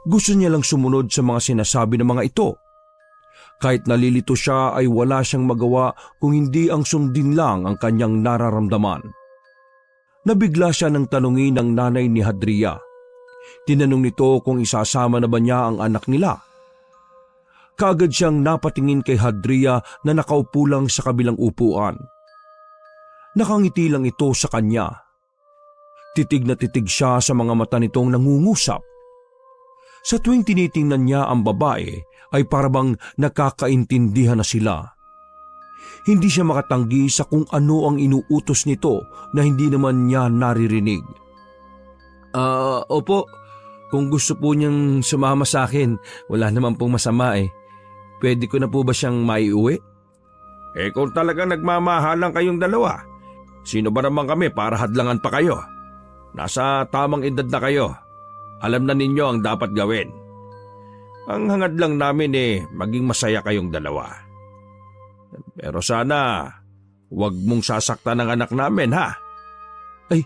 Gusto niya lang sumunod sa mga sinasabi ng mga ito. Kahit nalilito siya ay wala siyang magawa kung hindi ang sundin lang ang kanyang nararamdaman. Nabigla siya ng tanungin ng nanay ni Hadria. Tinanong nito kung isasama na ba niya ang anak nila. Kaagad siyang napatingin kay Hadria na nakaupo lang sa kabilang upuan. Nakangiti lang ito sa kanya. Titig na titig siya sa mga mata nitong nangungusap. Sa tuwing tinitingnan niya ang babae ay parabang nakakaintindihan na sila. Hindi siya makatanggi sa kung ano ang inuutos nito na hindi naman niya naririnig. Opo, kung gusto po niyang sumama sa akin, wala naman pong masama eh. Pwede ko na po ba siyang maiuwi? Kung talagang nagmamahalan kayong dalawa, sino ba naman kami para hadlangan pa kayo? Nasa tamang edad na kayo. Alam na ninyo ang dapat gawin. Ang hangad lang namin maging masaya kayong dalawa. Pero sana, Huwag mong sasaktan ang anak namin, ha? Ay,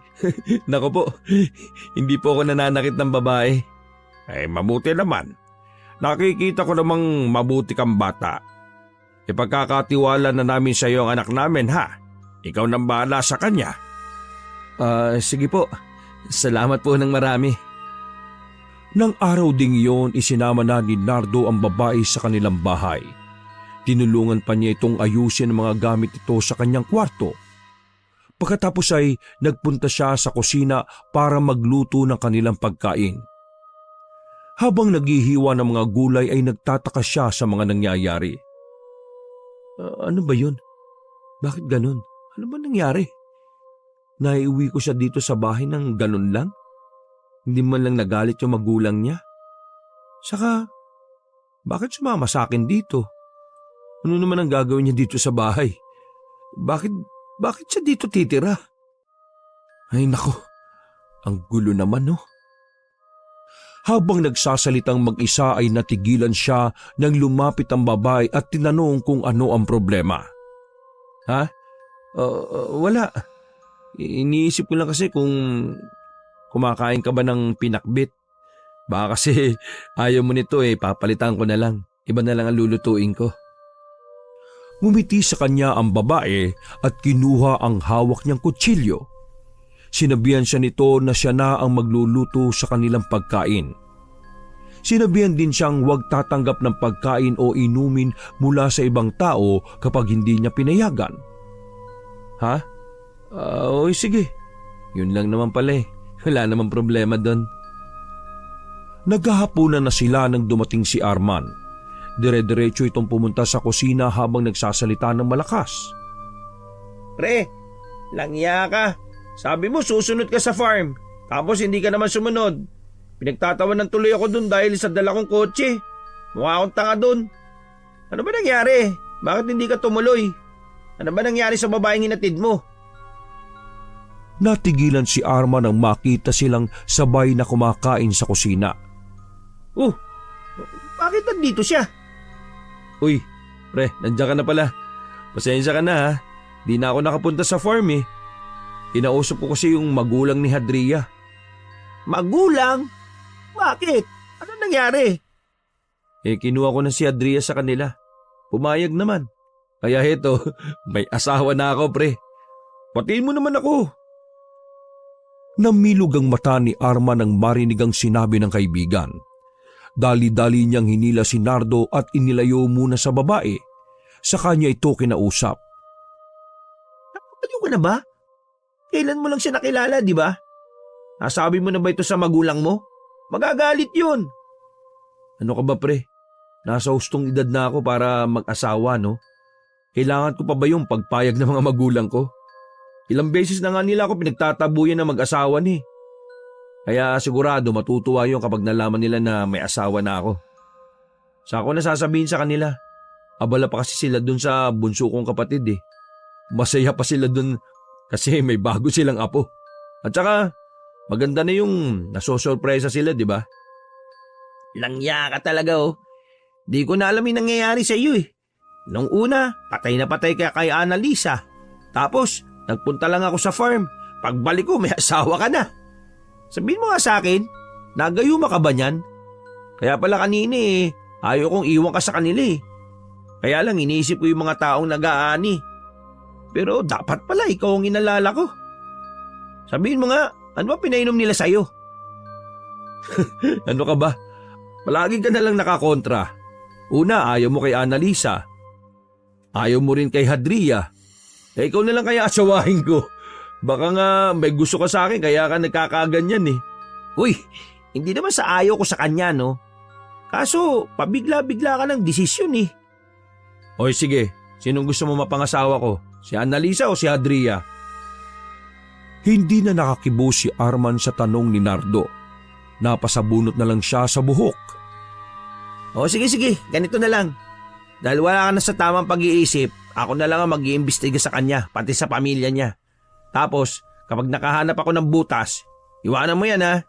nako po, hindi po ako nananakit ng babae. Mabuti naman. Nakikita ko namang mabuti kang bata. Ipagkakatiwala na namin sa iyo ang anak namin, ha? Ikaw nang bahala sa kanya. Sige po, salamat po ng marami. Nang araw ding iyon, isinama na ni Nardo ang babae sa kanilang bahay. Tinulungan pa niya itong ayusin ang mga gamit ito sa kanyang kwarto. Pagkatapos ay nagpunta siya sa kusina para magluto ng kanilang pagkain. Habang naghihiwa ng mga gulay ay nagtataka siya sa mga nangyayari. Ano ba yun? Bakit ganun? Ano ba nangyari? Naiuwi ko siya dito sa bahay ng ganun lang? Hindi man lang nagalit yung magulang niya? Saka, bakit sumama sa akin dito? Ano naman ang gagawin niya dito sa bahay? Bakit siya dito titira? Ay nako, ang gulo naman no. Habang nagsasalitang mag-isa ay natigilan siya nang lumapit ang babae at tinanong kung ano ang problema. Ha? Wala. Iniisip ko lang kasi kung kumakain ka ba ng pinakbit. Baka kasi ayaw mo nito papalitan ko na lang. Iba na lang ang lulutuin ko. Ngumiti sa kanya ang babae at kinuha ang hawak niyang kutsilyo. Sinabihan siya nito na siya na ang magluluto sa kanilang pagkain. Sinabihan din siyang huwag tatanggap ng pagkain o inumin mula sa ibang tao kapag hindi niya pinayagan. Ha? Oy sige. Yun lang naman pala Wala namang problema doon. Naghahapunan na sila nang dumating si Arman. Dire-diretso itong pumunta sa kusina habang nagsasalita ng malakas. Pre, langya ka. Sabi mo susunod ka sa farm. Tapos hindi ka naman sumunod. Pinagtatawan ng tuloy ako dun dahil sa dala kong kotse. Mukha akong tanga dun. Ano ba nangyari? Bakit hindi ka tumuloy? Ano ba nangyari sa babaeng hinatid mo? Natigilan si Arman nang makita silang sabay na kumakain sa kusina. Bakit nandito siya? Uy, pre, nandiyan ka na pala. Pasensya ka na ha. Di na ako nakapunta sa farm Kinausap ko kasi yung magulang ni Hadria. Magulang? Bakit? Ano nangyari? Kinuha ko na si Hadria sa kanila. Pumayag naman. Kaya heto, may asawa na ako pre. Patiin mo naman ako. Namilog ang mata ni Arman nang marinig ang sinabi ng kaibigan. Dali-dali niyang hinila si Nardo at inilayo muna sa babae. Sa kanya ito kinausap. Napapaliw ka na ba? Kailan mo lang siya nakilala, di ba? Nasabi mo na ba ito sa magulang mo? Magagalit yun. Ano ka ba pre? Nasa hustong edad na ako para mag-asawa no? Kailangan ko pa ba yung pagpayag ng mga magulang ko? Ilang beses na nga nila ako pinagtatabuyan na mag-asawa ni. Kaya sigurado matutuwa yung kapag nalaman nila na may asawa na ako. Sa ako nasasabihin sa kanila, abala pa kasi sila dun sa bunso kong kapatid Masaya pa sila dun kasi may bago silang apo. At saka, maganda na yung nasosorpresa sila, di ba? Langya ka talaga Di ko na alam yung nangyayari sa iyo Nung una, patay na patay ka kay Annalisa. Tapos, nagpunta lang ako sa farm. Pagbalik ko, may asawa ka na. Sabihin mo nga sa akin, nagayuma ka ba niyan? Kaya pala kanina ayaw kong iwan ka sa kanila Kaya lang iniisip ko yung mga taong nag-aani. Pero dapat pala ikaw ang inalala ko. Sabihin mo nga, ano ba pinainom nila sa'yo? Ano ka ba? Palagi ka na lang nakakontra. Una, ayaw mo kay Annalisa. Ayaw mo rin kay Hadria. Ikaw na lang kaya asawahin ko. Baka nga may gusto ka sa akin kaya ka nagkakaganyan Uy, hindi naman sa ayaw ko sa kanya Kaso, pabigla-bigla ka ng desisyon Oy sige, sinong gusto mo mapangasawa ko? Si Annalisa o si Hadria? Hindi na nakakibo si Arman sa tanong ni Nardo. Napasabunot na lang siya sa buhok. Sige, ganito na lang. Dahil wala ka na sa tamang pag-iisip, ako na lang ang mag-iimbestiga sa kanya, pati sa pamilya niya. Tapos, kapag nakahanap ako ng butas, iwanan mo yan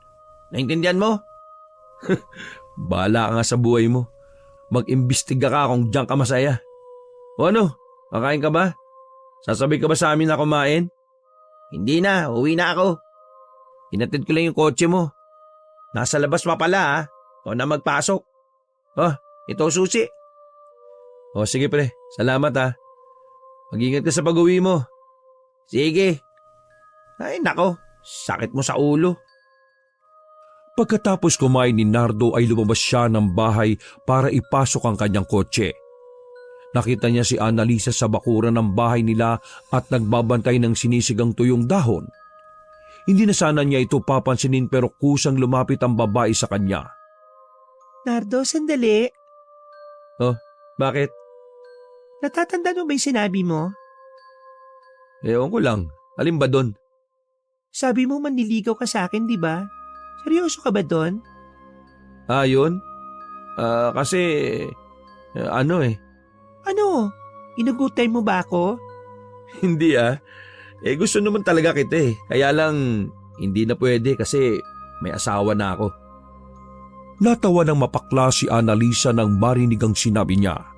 Naintindihan mo? Bahala ka nga sa buhay mo. Mag-imbestiga ka kung diyan ka masaya. O ano, kakain ka ba? Sasabay ka ba sa amin na kumain? Hindi na, uwi na ako. Hinatid ko lang yung kotse mo. Nasa labas pa pala ha. Ikaw na magpasok. Oh, ito ang susi. Oh, sige pre. Salamat ha. Mag-ingat ka sa pag-uwi mo. Sige. Ay nako, sakit mo sa ulo. Pagkatapos kumain ni Nardo ay lumabas siya ng bahay para ipasok ang kanyang kotse. Nakita niya si Annalisa sa bakuran ng bahay nila at nagbabantay ng sinisigang tuyong dahon. Hindi na sana niya ito papansinin pero kusang lumapit ang babae sa kanya. Nardo, sandali. Oh, bakit? Natatandaan mo ba yung sinabi mo? Ewan ko lang. Alin ba doon? Sabi mo manliligaw ka sa akin, di ba? Seryoso ka ba doon? Ah, yun? Kasi, ano eh. Ano? Inugutay mo ba ako? Hindi ah. Gusto naman talaga kita eh. Kaya lang, hindi na pwede kasi may asawa na ako. Natawa ng mapakla si Annalisa nang marinig ang sinabi niya.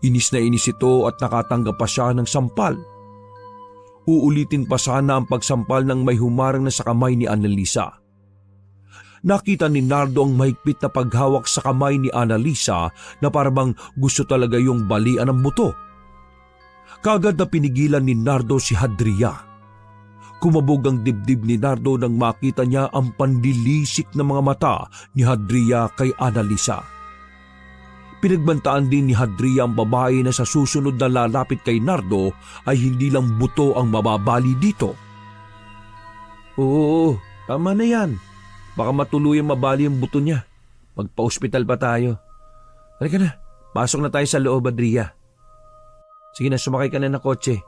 Inis na inis ito at nakatanggap pa siya ng sampal. Uulitin pa sana ang pagsampal ng may humarang na sa kamay ni Annalisa. Nakita ni Nardo ang mahigpit na paghawak sa kamay ni Annalisa na parang gusto talaga yung balian ng buto. Kaagad na pinigilan ni Nardo si Hadria. Kumabog ang dibdib ni Nardo nang makita niya ang panlilisik na mga mata ni Hadria kay Annalisa. Pinagbantaan din ni Hadria ang babae na sa susunod na lalapit kay Nardo ay hindi lang buto ang mababali dito. Oo, tama na yan. Baka matuluyang mabali ang buto niya. Magpa-ospital pa tayo. Halika na, pasok na tayo sa loob, Adria. Sige na, sumakay ka na ng kotse.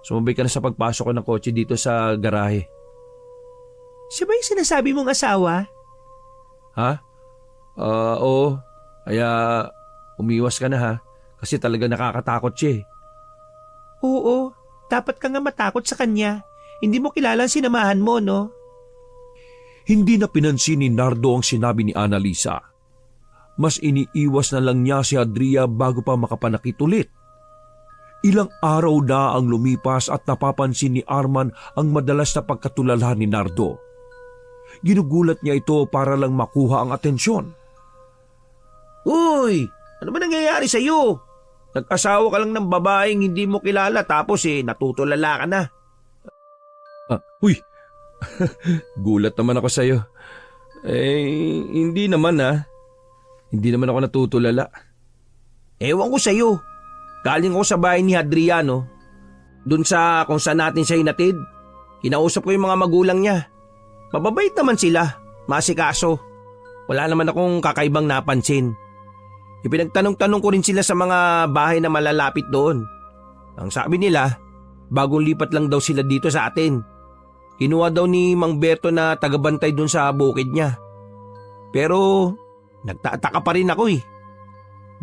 Sumabay ka na sa pagpasok ko ng kotse dito sa garahe. Siya ba yung sinasabi mong asawa? Ha? Oo. Kaya umiwas ka na ha. Kasi talaga nakakatakot siya eh. Oo, dapat ka nga matakot sa kanya. Hindi mo kilala ang sinamahan mo, no? Hindi na pinansin ni Nardo ang sinabi ni Annalisa. Mas iniiwas na lang niya si Hadria bago pa makapanakit ulit. Ilang araw na ang lumipas at napapansin ni Arman ang madalas na pagkatulala ni Nardo. Ginugulat niya ito para lang makuha ang atensyon. Uy! Ano ba nangyayari sa iyo? Nag-asawa ka lang ng babaeng hindi mo kilala tapos natutulala ka na. Uy! Gulat naman ako sa'yo. Hindi naman Hindi naman ako natutulala. Ewan ko sa'yo. Galing ako sa bahay ni Hadriano. Doon sa kung saan natin siya hinatid. Kinausap ko yung mga magulang niya. Mababait naman sila. Masikaso. Wala naman akong kakaibang napansin. Ipinagtanong-tanong ko rin sila sa mga bahay na malalapit doon. Ang sabi nila, bagong lipat lang daw sila dito sa atin. Kinuha daw ni Mang Berto na tagabantay dun sa bukid niya. Pero nagtataka pa rin ako eh.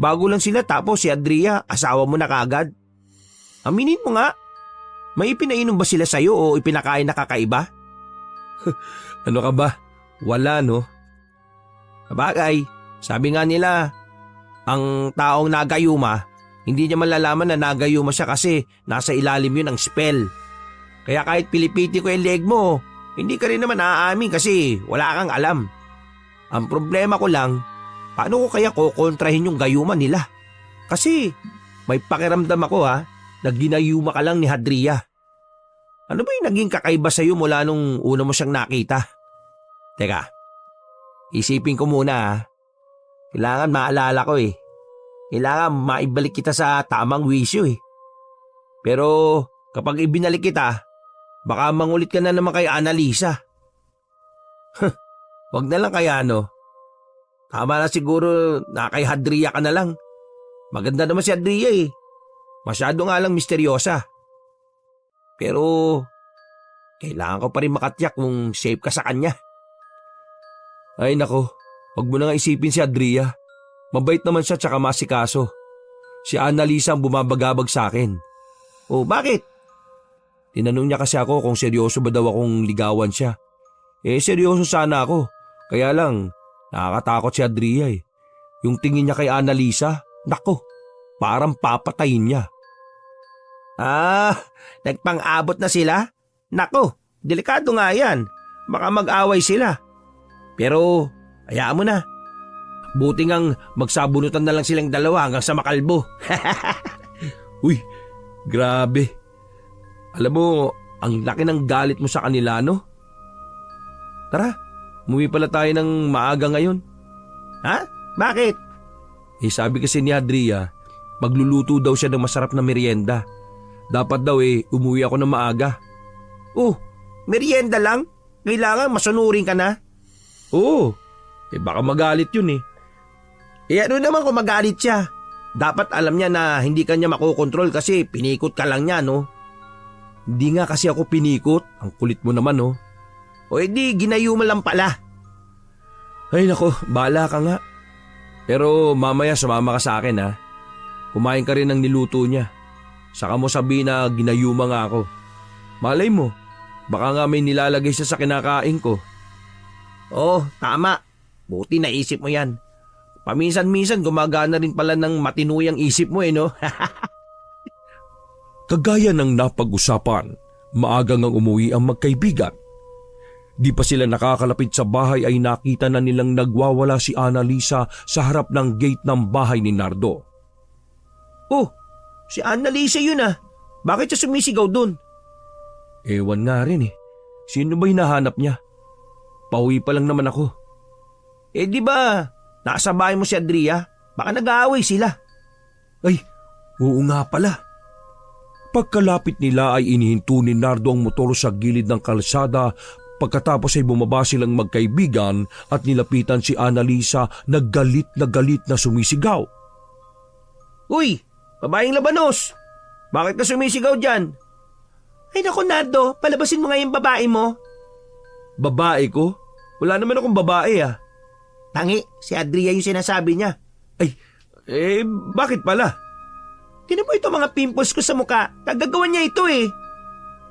Bago lang sila tapos si Adria, asawa mo na kaagad. Aminin mo nga, may ipinainom ba sila sa'yo o ipinakain na kakaiba? Ano ka ba? Wala no? Sabagay, sabi nga nila, ang taong nagayuma, hindi niya malalaman na nagayuma siya kasi nasa ilalim yun ng spell. Kaya kahit pilipiti ko yung leg mo, hindi ka rin naman aamin kasi wala kang alam. Ang problema ko lang, paano ko kaya kukontrahin yung gayuma nila? Kasi may pakiramdam ako na ginayuma ka lang ni Hadria. Ano ba yung naging kakaiba sa'yo mula nung una mo siyang nakita? Teka, isipin ko muna Kailangan maalala ko eh. Kailangan maibalik kita sa tamang wisyo eh. Pero kapag ibinalik kita, baka mangulit ka na naman kay Annalisa. Wag na lang kaya Tama na siguro na kay Hadria ka na lang. Maganda naman si Hadria eh. Masyado nga lang misteryosa. Pero kailangan ko pa rin makatiyak kung safe ka sa kanya. Ay nako, wag mo na nga isipin si Hadria. Mabait naman siya tsaka masikaso. Si Annalisa ang bumabagabag sa akin. Oh, bakit? Tinanong niya kasi ako kung seryoso ba daw akong ligawan siya. Seryoso sana ako. Kaya lang, nakakatakot si Hadria eh. Yung tingin niya kay Annalisa, nako, parang papatayin niya. Nagpang-abot na sila? Nako, delikado nga yan. Baka mag-away sila. Pero, hayaan mo na. Buti ngang magsabunutan na lang silang dalawa hanggang sa makalbo. Uy, grabe. Alam mo, ang laki ng galit mo sa kanila, no? Tara, umuwi pala tayo ng maaga ngayon. Ha? Bakit? Sabi kasi ni Adria, magluluto daw siya ng masarap na merienda. Dapat daw umuwi ako ng maaga. Oh, merienda lang? Kailangan masunurin ka na? Oo, baka magalit yun . Ano naman kung magalit siya? Dapat alam niya na hindi kanya makokontrol kasi pinikot ka lang niya, no? Hindi nga kasi ako pinikot. Ang kulit mo naman, no? O edi, ginayo mo lang pala. Ay nako, bahala ka nga. Pero mamaya sumama ka sa akin, ha? Kumain ka rin ng niluto niya. Saka mo sabihin na ginayuma nga ako. Malay mo, baka nga may nilalagay siya sa kinakain ko. Oh, tama. Buti naisip mo yan. Paminsan-minsan gumagana rin pala ng matinuyang isip mo, no? Kagaya ng napag-usapan, maagang ang umuwi ang magkaibigan. Di pa sila nakakalapit sa bahay ay nakita na nilang nagwawala si Annalisa sa harap ng gate ng bahay ni Nardo. Oh, si Annalisa yun ah. Bakit siya sumisigaw dun? Ewan nga rin . Sino ba hinahanap niya? Pauwi pa lang naman ako. Di ba, nasa bahay mo si Adria? Baka nag-aaway sila. Ay, oo nga pala. Pagkalapit nila ay inihinto ni Nardo ang motor sa gilid ng kalsada. Pagkatapos ay bumaba silang magkaibigan at nilapitan si Annalisa na galit na sumisigaw. Uy, babaeng labanos! Bakit ka sumisigaw dyan? Ay naku Nardo, palabasin mo nga yung babae mo. Babae ko? Wala naman akong babae . Tangi, si Adria yung sinasabi niya. Ay, bakit pala? Tinan mo ito mga pimples ko sa muka. Nagagawa niya ito .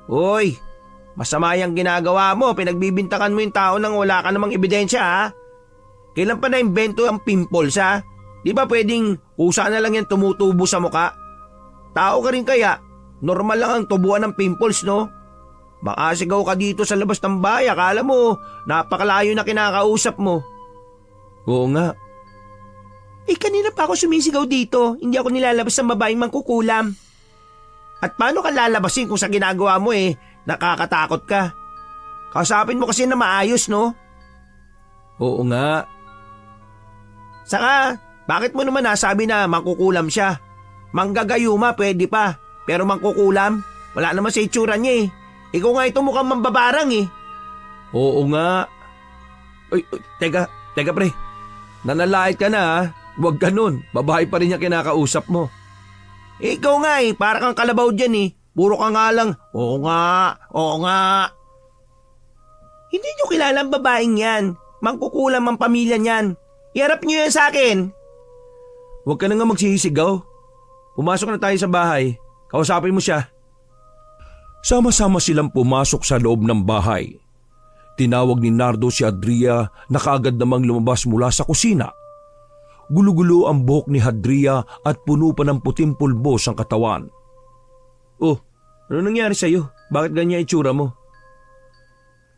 Uy, masama yung ginagawa mo. Pinagbibintangan mo yung tao nang wala ka namang ebidensya ha. Kailan pa na-invento ang pimples ha? Di ba pwedeng kusa na lang yan tumutubo sa muka? Tao ka rin kaya? Normal lang ang tubuan ng pimples, no? Makasigaw ka dito sa labas ng bahay. Akala mo, napakalayo na kinakausap mo. Oo nga. Kanina pa ako sumisigaw dito. Hindi ako nilalabas ng babaeng mangkukulam. At paano ka lalabasin kung sa ginagawa mo nakakatakot ka? Kausapin mo kasi na maayos, no? Oo nga. Saka, bakit mo naman nasabi na mangkukulam siya? Manggagayuma pwede pa, pero mangkukulam, wala naman sa itsura niya . Ikaw nga ito mukhang mambabarang . Oo nga. Ay, teka pre. Nanalait ka na ha. Huwag ganun. Babae pa rin niya kinakausap mo. Ikaw nga para kang kalabaw dyan . Puro ka nga lang, oo nga. Hindi niyo kilala ang babaeng yan. Mangkukulam ang pamilya niyan. Iharap niyo yan sa akin. Huwag ka na nga magsisigaw. Pumasok na tayo sa bahay. Kausapin mo siya. Sama-sama silang pumasok sa loob ng bahay. Tinawag ni Nardo si Adria na kaagad namang lumabas mula sa kusina. Gulo-gulo ang buhok ni Adria at puno pa ng puting pulbos ang katawan. Oh, ano nangyari sa'yo? Bakit ganyan itsura mo?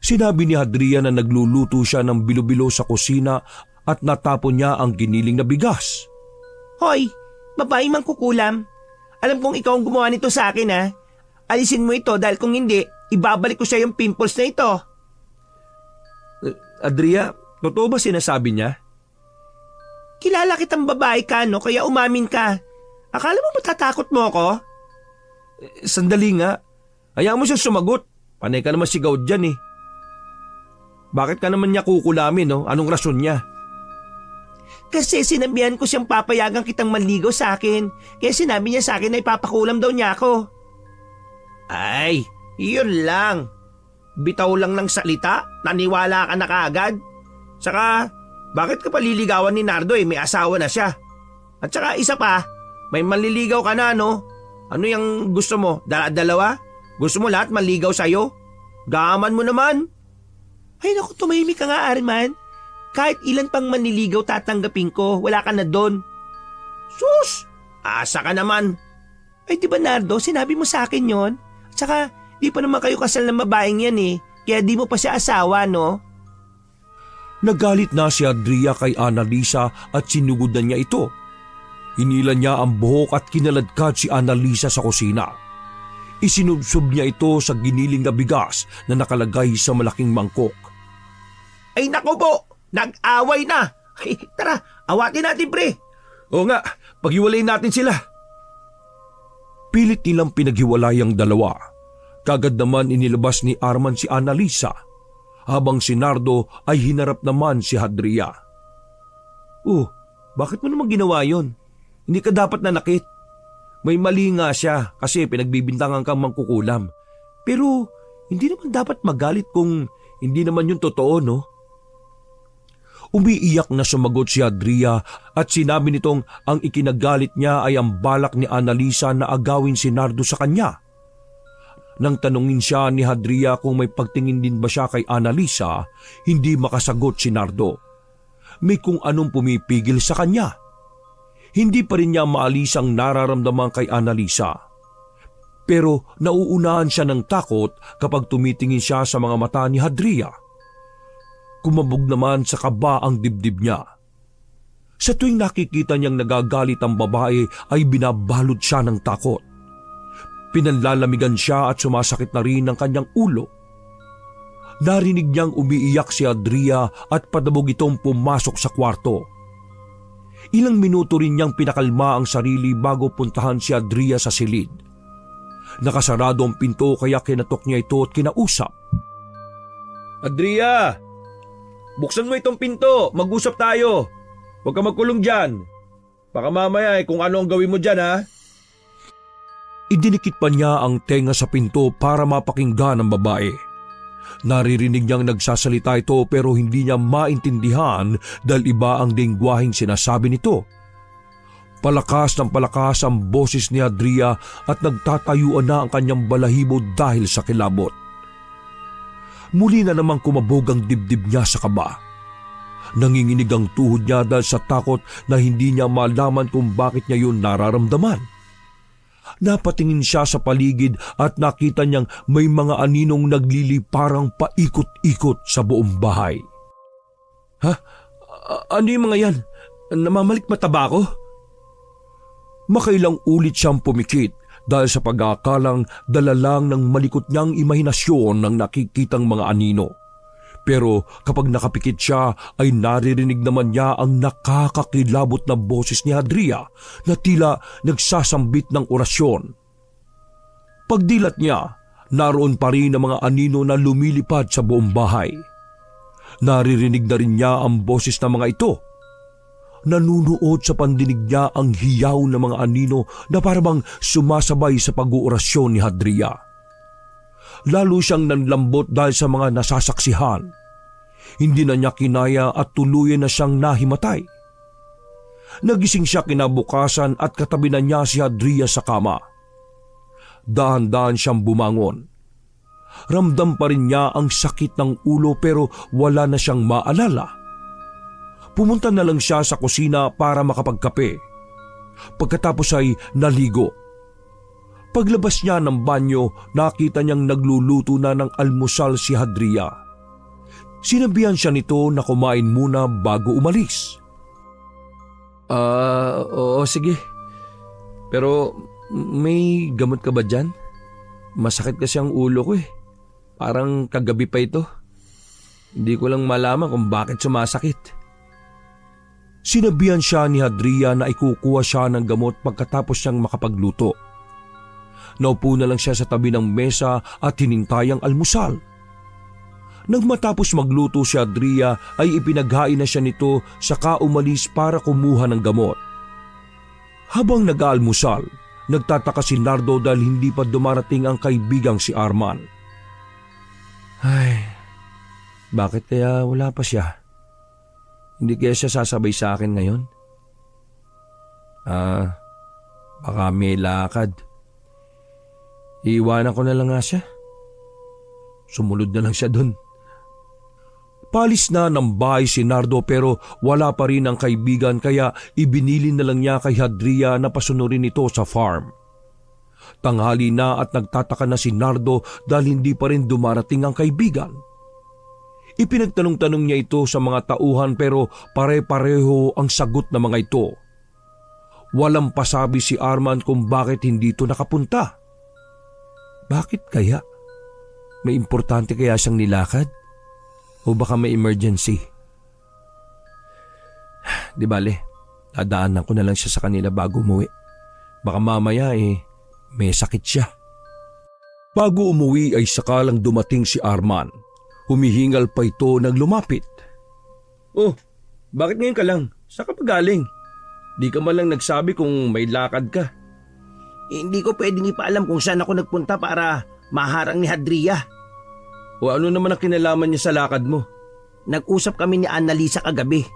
Sinabi ni Adria na nagluluto siya ng bilo-bilo sa kusina at natapon niya ang giniling na bigas. Hoy, babaeng mangkukulam. Alam kong ikaw ang gumawa nito sa akin ha. Alisin mo ito dahil kung hindi, ibabalik ko sa yung pimples na ito. Adria, totoo ba sinasabi niya? Kilala kitang babae ka no, kaya umamin ka. Akala mo matatakot mo ako? Sandali nga. Hayaan mo siya sumagot. Panay ka naman sigaw dyan . Bakit ka naman niya kukulamin no? Anong rason niya? Kasi sinabihan ko siyang papayagan kitang manligaw sa akin. Kaya sinabi niya sa akin na ipapakulam daw niya ako. Ay, yun lang. Bitaw lang ng salita, naniwala ka na kaagad. Saka, bakit ka paliligawan ni Nardo may asawa na siya? At saka isa pa, may manliligaw ka na no? Ano yung gusto mo? Dalawa? Gusto mo lahat manligaw sa'yo? Gaman mo naman. Ay naku, tumahimik ka nga Arman. Kahit ilan pang manliligaw tatanggapin ko, wala ka na doon. Sus! Asa ka naman. Ay di ba Nardo, sinabi mo sa akin yon? Tsaka di pa naman kayo kasal ng babaeng yan eh. Kaya di mo pa siya asawa, no? Nagalit na si Adria kay Annalisa at sinugudan niya ito. Hinila niya ang buhok at kinaladkad si Annalisa sa kusina. Isinubsob niya ito sa giniling na bigas na nakalagay sa malaking mangkok. Ay nako po, nag-away na. Ay, tara, awatin natin pre. Oo nga, paghiwalayin natin sila. Pilit nilang pinaghiwalay ang dalawa. Kagad naman inilabas ni Arman si Annalisa, habang si Nardo ay hinarap naman si Hadria. Bakit mo naman ginawa yon? Hindi ka dapat nanakit. May mali nga siya kasi pinagbibintangan kang mangkukulam. Pero hindi naman dapat magalit kung hindi naman yun totoo, no? Umiiyak na sumagot si Adria at sinabi nitong ang ikinagalit niya ay ang balak ni Annalisa na agawin si Nardo sa kanya. Nang tanungin siya ni Hadria kung may pagtingin din ba siya kay Annalisa, hindi makasagot si Nardo. May kung anong pumipigil sa kanya. Hindi pa rin niya maalis ang nararamdaman kay Annalisa. Pero nauunahan siya ng takot kapag tumitingin siya sa mga mata ni Hadria. Kumabog naman sa kaba ang dibdib niya. Sa tuwing nakikita niyang nagagalit ang babae ay binabalot siya ng takot. Pinanlalamigan siya at sumasakit na rin ang kanyang ulo. Narinig niyang umiiyak si Adria at padabog itong pumasok sa kwarto. Ilang minuto rin niyang pinakalma ang sarili bago puntahan si Adria sa silid. Nakasarado ang pinto kaya kinatok niya ito at kinausap. Adria! Buksan mo itong pinto, mag-usap tayo. Huwag ka magkulong dyan. Baka mamaya kung ano ang gawin mo dyan ha. Idinikit pa niya ang tenga sa pinto para mapakinggan ang babae. Naririnig niyang nagsasalita ito pero hindi niya maintindihan dahil iba ang lengguwaheng sinasabi nito. Palakas ng palakas ang boses ni Adria at nagtatayuan na ang kanyang balahibo dahil sa kilabot. Muli na namang kumabog ang dibdib niya sa kaba. Nanginginig ang tuhod niya dahil sa takot na hindi niya malaman kung bakit niya yun nararamdaman. Napatingin siya sa paligid at nakita niyang may mga aninong nagliliparang paikot-ikot sa buong bahay. Ano yung mga yan? Namamalikmata ba ako? Makailang ulit siyang pumikit dahil sa pag-aakalang dala lang ng malikot niyang imahinasyon ng nakikitang mga anino. Pero kapag nakapikit siya ay naririnig naman niya ang nakakakilabot na boses ni Adria na tila nagsasambit ng orasyon. Pagdilat niya, naroon pa rin ang mga anino na lumilipad sa buong bahay. Naririnig na rin niya ang boses ng mga ito. Nanunuot sa pandinig niya ang hiyaw ng mga anino na parang sumasabay sa pag-uorasyon ni Hadria. Lalo siyang nanlambot dahil sa mga nasasaksihan. Hindi na niya kinaya at tuluyan na siyang nahimatay. Nagising siya kinabukasan at katabi na niya si Hadria sa kama. Dahan-dahan siyang bumangon. Ramdam pa rin niya ang sakit ng ulo pero wala na siyang maalala. Pumunta na lang siya sa kusina para makapagkape. Pagkatapos ay naligo. Paglabas niya ng banyo, nakita niyang nagluluto na ng almusal si Hadria. Sinabihan siya nito na kumain muna bago umalis. Oo sige. Pero may gamot ka ba dyan? Masakit kasi ang ulo ko eh. Parang kagabi pa ito. Hindi ko lang malaman kung bakit sumasakit. Sinabihan siya ni Hadria na ikukuha siya ng gamot pagkatapos siyang makapagluto. Naupo na lang siya sa tabi ng mesa at hinintay ang almusal. Nang matapos magluto si Hadria ay ipinaghain na siya nito saka umalis para kumuha ng gamot. Habang nag-aalmusal, nagtataka si Nardo dahil hindi pa dumarating ang kaibigang si Arman. Ay, bakit kaya wala pa siya? Hindi kaya siya sasabay sa akin ngayon? Baka may lakad. Iiwanan ko na lang nga siya. Sumunod na lang siya dun. Palis na ng bahay si Nardo pero wala pa rin ang kaibigan kaya ibinili na lang niya kay Hadria na pasunurin ito sa farm. Tanghali na at nagtataka na si Nardo dahil hindi pa rin dumarating ang kaibigan. Ipinagtanong-tanong niya ito sa mga tauhan pero pare-pareho ang sagot ng mga ito. Walang pasabi si Arman kung bakit hindi ito nakapunta. Bakit kaya? May importante kaya siyang nilakad? O baka may emergency? Di bale, dadaanan ko na lang siya sa kanila bago umuwi. Baka mamaya may sakit siya. Bago umuwi ay sakalang dumating si Arman. Humihingal pa ito nang lumapit. Oh, bakit ngayon ka lang? Saan ka pa galing? Di ka man lang nagsabi kung may lakad ka. Hindi ko pwedeng ipaalam kung saan ako nagpunta para maharang ni Hadria. O ano naman ang kinalaman niya sa lakad mo? Nag-usap kami ni Annalisa kagabi.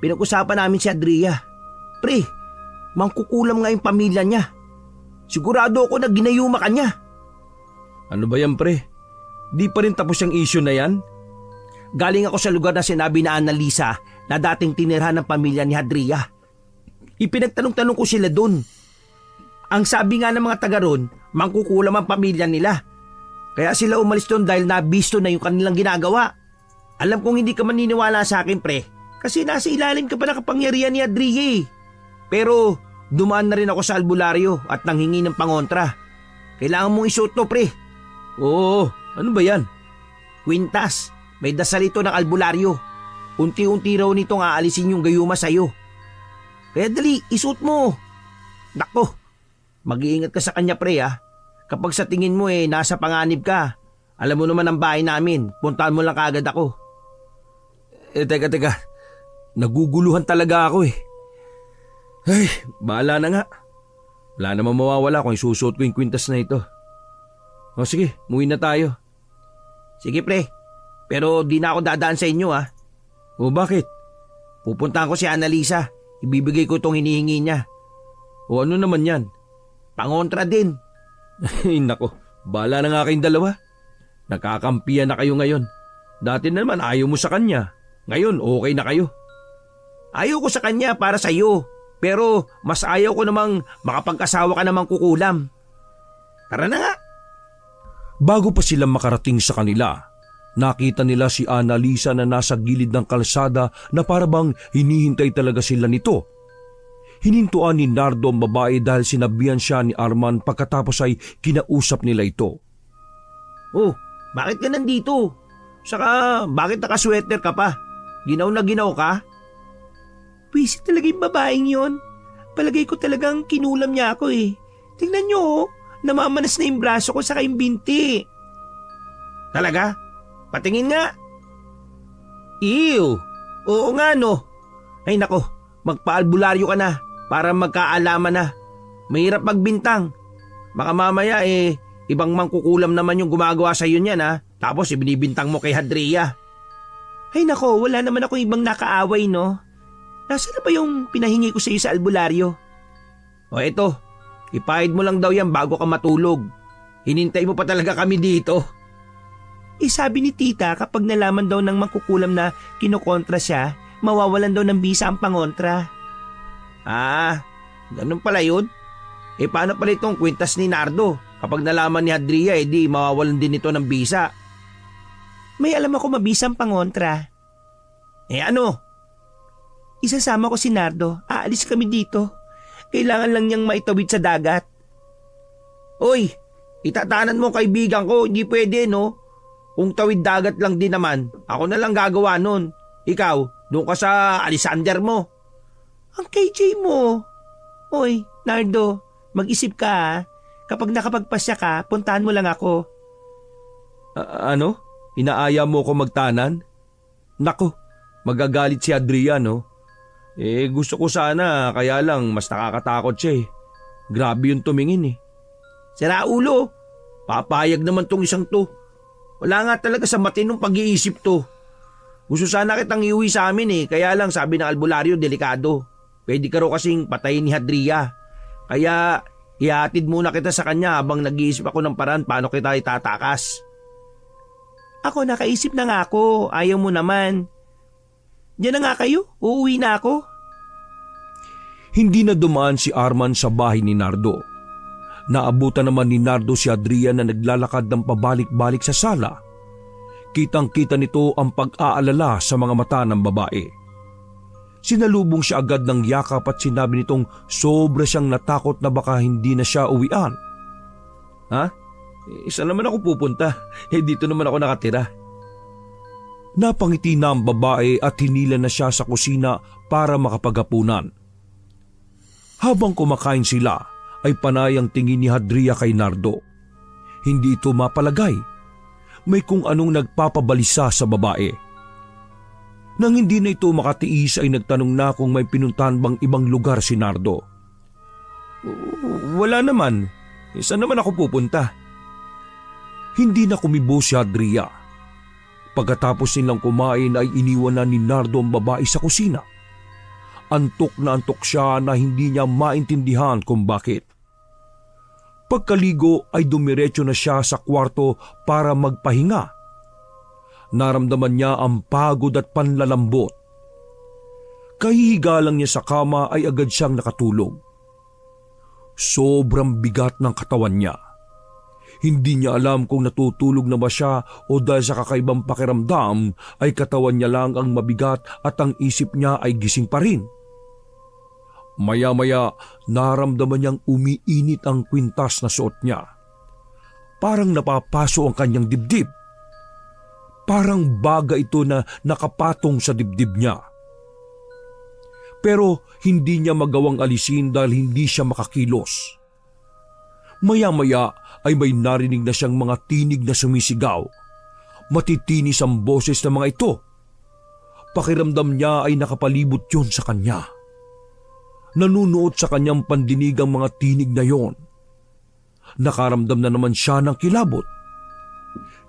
Pinag-usapan namin si Hadria. Pre, mangkukulam nga yung pamilya niya. Sigurado ako na ginayuma ka niya. Ano ba yan, pre? Di pa rin tapos yung issue na yan? Galing ako sa lugar na sinabi na Annalisa na dating tinirhan ng pamilya ni Hadria. Ipinagtanong-tanong ko sila doon. Ang sabi nga ng mga taga ron, mangkukulam ang pamilya nila. Kaya sila umalis doon dahil nabisto na yung kanilang ginagawa. Alam kong hindi ka maniniwala sa akin, pre, kasi nasa ilalim ka pa ng kapangyarihan ni Hadria. Pero dumaan na rin ako sa albularyo at nanghingi ng pangontra. Kailangan mong isuot to, pre. Oo, ano ba yan? Kwintas, may dasal ito ng albularyo. Unti-unti raw nitong aalisin yung gayuma sa'yo. Kaya dali, isuot mo. Nako, mag-iingat ka sa kanya, pre, ha. Kapag sa tingin mo nasa panganib ka, alam mo naman ang bahay namin, puntahan mo lang kaagad ako. Teka. Naguguluhan talaga ako Ay, bahala na nga. Wala namang mawawala kung isusuot ko yung kwintas na ito. O sige, muwi na tayo. Sige, pre. Pero di na ako dadaan sa inyo, ha. O bakit? Pupuntahan ko si Annalisa. Ibibigay ko itong hinihingi niya. O ano naman yan? Pangontra din. Ay nako, bahala na nga kayong dalawa. Nakakampiyan na kayo ngayon. Dati naman ayaw mo sa kanya. Ngayon okay na kayo. Ayaw ko sa kanya para sa iyo. Pero mas ayaw ko namang makapag-asawa ka namang kukulam. Tara na nga. Bago pa sila makarating sa kanila, nakita nila si Annalisa na nasa gilid ng kalsada na parabang hinihintay talaga sila nito. Hinintuan ni Nardo ang babae dahil sinabihan siya ni Arman pagkatapos ay kinausap nila ito. Oh, bakit ka nandito? Saka bakit nakasweater ka pa? Ginaw na ginaw ka? Pwisit talaga yung babaeng yon. Palagay ko talagang kinulam niya ako Tingnan niyo namamanas na yung braso ko saka yung binti. Talaga? Patingin nga. Ew! Oo nga no. Ay nako, magpa-albularyo ka na para magkaalaman na. Mahirap magbintang. Baka mamaya ibang mangkukulam naman yung gumagawa sa iyo niyan, ha. Tapos ibinibintang mo kay Hadria. Ay nako, wala naman ako ibang nakaaway, no? Nasaan na ba yung pinahingi ko sa iyo sa albularyo? O eto, ipahid mo lang daw yan bago ka matulog. Hinintay mo pa talaga kami dito. Sabi ni tita kapag nalaman daw ng mangkukulam na kinokontra siya, mawawalan daw ng bisa ang pangontra. Ah, ganun pala yun? Paano pala itong kwintas ni Nardo? Kapag nalaman ni Hadria, di mawawalan din ito ng bisa. May alam ako mabisang pangontra. Ano? Isasama ko si Nardo. Aalis kami dito. Kailangan lang niyang maitawid sa dagat. Uy, itatanan mo kaibigan ko. Hindi pwede, no? Kung tawid dagat lang din naman, ako na lang gagawa nun. Ikaw, doon ka sa Alisander mo. Ang KJ mo. Oy, Nardo, mag-isip ka ha. Kapag nakapagpasya ka, puntahan mo lang ako. Ano? Inaaya mo ko magtanan? Nako, magagalit si Adriano. Gusto ko sana, kaya lang mas nakakatakot siya Grabe yung tumingin Sira ulo, papayag naman tong isang to. Wala nga talaga sa matinong pag-iisip to. Gusto sana kitang iuwi sa amin kaya lang sabi ng albularyo delikado. Pwede ka raw kasing patayin ni Hadria. Kaya ihatid muna kita sa kanya habang nag-iisip ako ng paraan paano kita itatakas. Ako nakaisip na nga ako, ayaw mo naman. Diyan na nga kayo, uuwi na ako. Hindi na dumaan si Arman sa bahay ni Nardo. Naabutan naman ni Nardo si Adrian na naglalakad ng pabalik-balik sa sala. Kitang-kita nito ang pag-aalala sa mga mata ng babae. Sinalubong siya agad ng yakap at sinabi nitong sobra siyang natakot na baka hindi na siya uwian. Ha? Isa naman ako pupunta. Dito naman ako nakatira. Napangiti na ang babae at hinila na siya sa kusina para makapaghapunan. Habang kumakain sila, ay panay ang tingin ni Hadria kay Nardo. Hindi ito mapalagay. May kung anong nagpapabalisa sa babae. Nang hindi na ito makatiis ay nagtanong na kung may pinuntahan bang ibang lugar si Nardo. Wala naman. Saan naman ako pupunta? Hindi na kumibo si Hadria. Pagkatapos nilang kumain ay iniwan na ni Nardo ang babae sa kusina. Antok na antok siya na hindi niya maintindihan kung bakit. Pagkaligo ay dumiretso na siya sa kwarto para magpahinga. Naramdaman niya ang pagod at panlalambot. Kahihiga lang niya sa kama ay agad siyang nakatulog. Sobrang bigat ng katawan niya. Hindi niya alam kung natutulog na ba siya o dahil sa kakaibang pakiramdam ay katawan niya lang ang mabigat at ang isip niya ay gising pa rin. Maya-maya naramdaman niyang umiinit ang kwintas na suot niya. Parang napapaso ang kanyang dibdib. Parang baga ito na nakapatong sa dibdib niya. Pero hindi niya magawang alisin dahil hindi siya makakilos. Maya-maya ay may narinig na siyang mga tinig na sumisigaw. Matitinis ang boses ng mga ito. Pakiramdam niya ay nakapalibot yun sa kanya. Nanunuot sa kanyang pandinig ang mga tinig na yon. Nakaramdam na naman siya ng kilabot.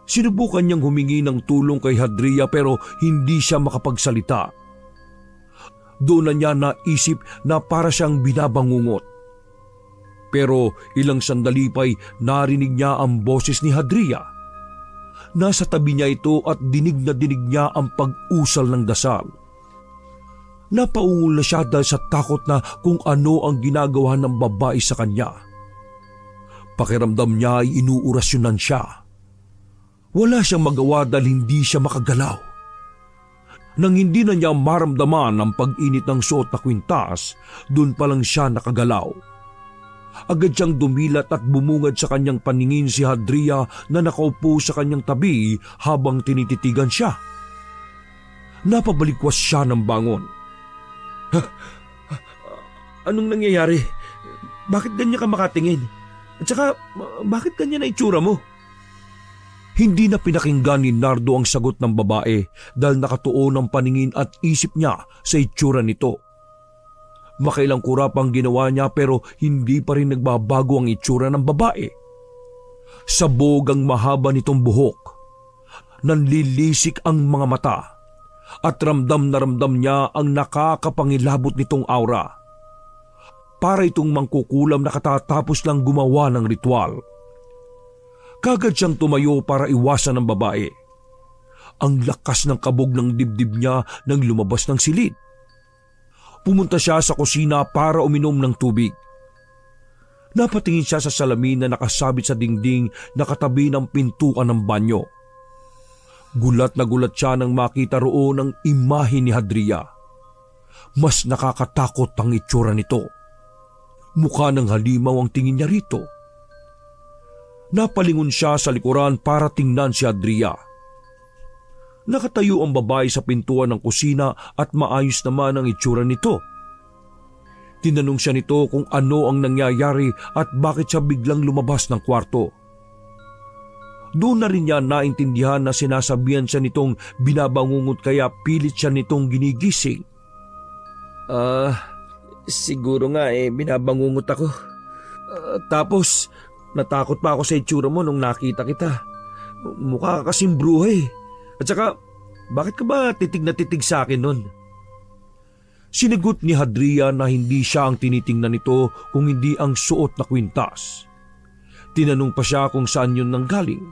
Sinubukan niyang humingi ng tulong kay Hadria pero hindi siya makapagsalita. Doon na niya naisip na para siyang binabangungot. Pero ilang sandali pa'y narinig niya ang boses ni Hadria. Nasa tabi niya ito at dinig na dinig niya ang pag-usal ng dasal. Napaungol na siya dahil sa takot na kung ano ang ginagawa ng babae sa kanya. Pakiramdam niya ay inuurasyonan siya. Wala siyang magawa dahil hindi siya makagalaw. Nang hindi na niya maramdaman ang pag-init ng suot na kwintas, doon pa lang siya nakagalaw. Agad siyang dumilat at bumungad sa kanyang paningin si Hadria na nakaupo sa kanyang tabi habang tinititigan siya. Napabalikwas siya ng bangon. Anong nangyayari? Bakit ganyan ka makatingin? At saka, bakit ganyan na itsura mo? Hindi na pinakinggan ni Nardo ang sagot ng babae dahil nakatuon ang paningin at isip niya sa itsura nito. Makailang kurap ang ginawa niya pero hindi pa rin nagbabago ang itsura ng babae. Sabog ang mahaba nitong buhok. Nanlilisik ang mga mata. At ramdam na ramdam niya ang nakakapangilabot nitong aura. Para itong mangkukulam na katatapos lang gumawa ng ritual. Kagad siyang tumayo para iwasan ng babae. Ang lakas ng kabog ng dibdib niya nang lumabas ng silid. Pumunta siya sa kusina para uminom ng tubig. Napatingin siya sa salamin na nakasabit sa dingding na katabi ng pintuan ng banyo. Gulat na gulat siya nang makita roon ang imahe ni Hadria. Mas nakakatakot ang itsura nito. Mukha ng halimaw ang tingin niya rito. Napalingon siya sa likuran para tingnan si Hadria. Nakatayo ang babae sa pintuan ng kusina at maayos naman ang itsura nito. Tinanong siya nito kung ano ang nangyayari at bakit siya biglang lumabas ng kwarto. Doon na rin niya naintindihan na sinasabihan siya nitong binabangungot kaya pilit siya nitong ginigising. Siguro nga binabangungot ako. Tapos natakot pa ako sa itsura mo nung nakita kita. Mukha ka kasing bruha eh. At saka, bakit ka ba titig na titig sa akin nun? Sinagot ni Hadria na hindi siya ang tinitingnan nito kung hindi ang suot na kwintas. Tinanong pa siya kung saan yun nanggaling.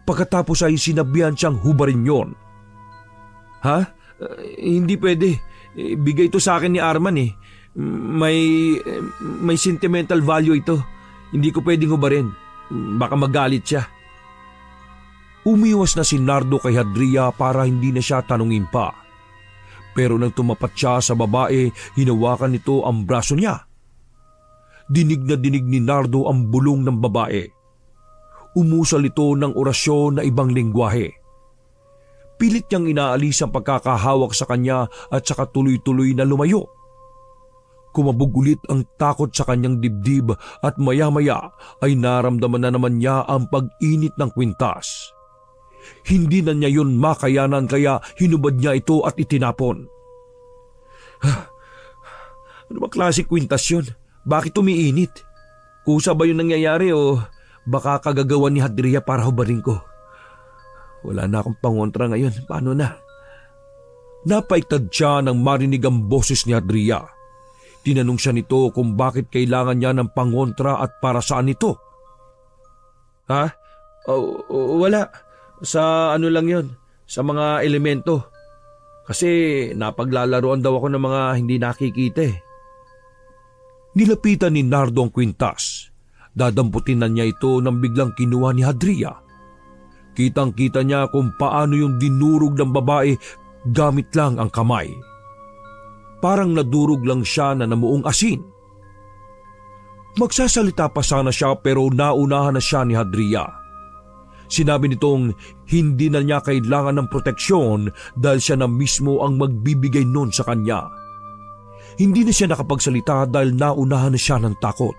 Pagkatapos ay sinabihan siyang hubarin yon. Ha? Hindi pwede. Bigay ito sa akin ni Arman eh. May sentimental value ito. Hindi ko pwedeng hubarin. Baka magalit siya. Umiwas na si Nardo kay Hadria para hindi na siya tanungin pa. Pero nang tumapat siya sa babae, hinawakan nito ang braso niya. Dinig na dinig ni Nardo ang bulong ng babae. Umusal ito ng orasyon na ibang lengguwahe. Pilit niyang inaalis ang pagkakahawak sa kanya at saka tuloy-tuloy na lumayo. Kumabog ulit ang takot sa kanyang dibdib at maya-maya ay naramdaman na naman niya ang pag-init ng kwintas. Hindi na niya yun makayanan kaya hinubad niya ito at itinapon. Ano ba klaseng kwintas yun? Bakit umiinit? Kusa ba yun nangyayari o baka kagagawan ni Hadria para hubarin ko? Wala na akong pangontra ngayon. Paano na? Napaitad siya nang marinig ang boses ni Hadria. Tinanong siya nito kung bakit kailangan niya ng pangontra at para saan ito. Ha? Wala. Sa ano lang yon, sa mga elemento. Kasi napaglalaroan daw ako ng mga hindi nakikita eh. Nilapitan ni Nardo ang kwintas. Dadamputin na niya ito nang biglang kinuha ni Hadria. Kitang-kita niya kung paano yung dinurog ng babae gamit lang ang kamay. Parang nadurog lang siya na namuong asin. Magsasalita pa sana siya pero naunahan na siya ni Hadria. Sinabi nitong hindi na niya kailangan ng proteksyon dahil siya na mismo ang magbibigay nun sa kanya. Hindi na siya nakapagsalita dahil naunahan na siya ng takot.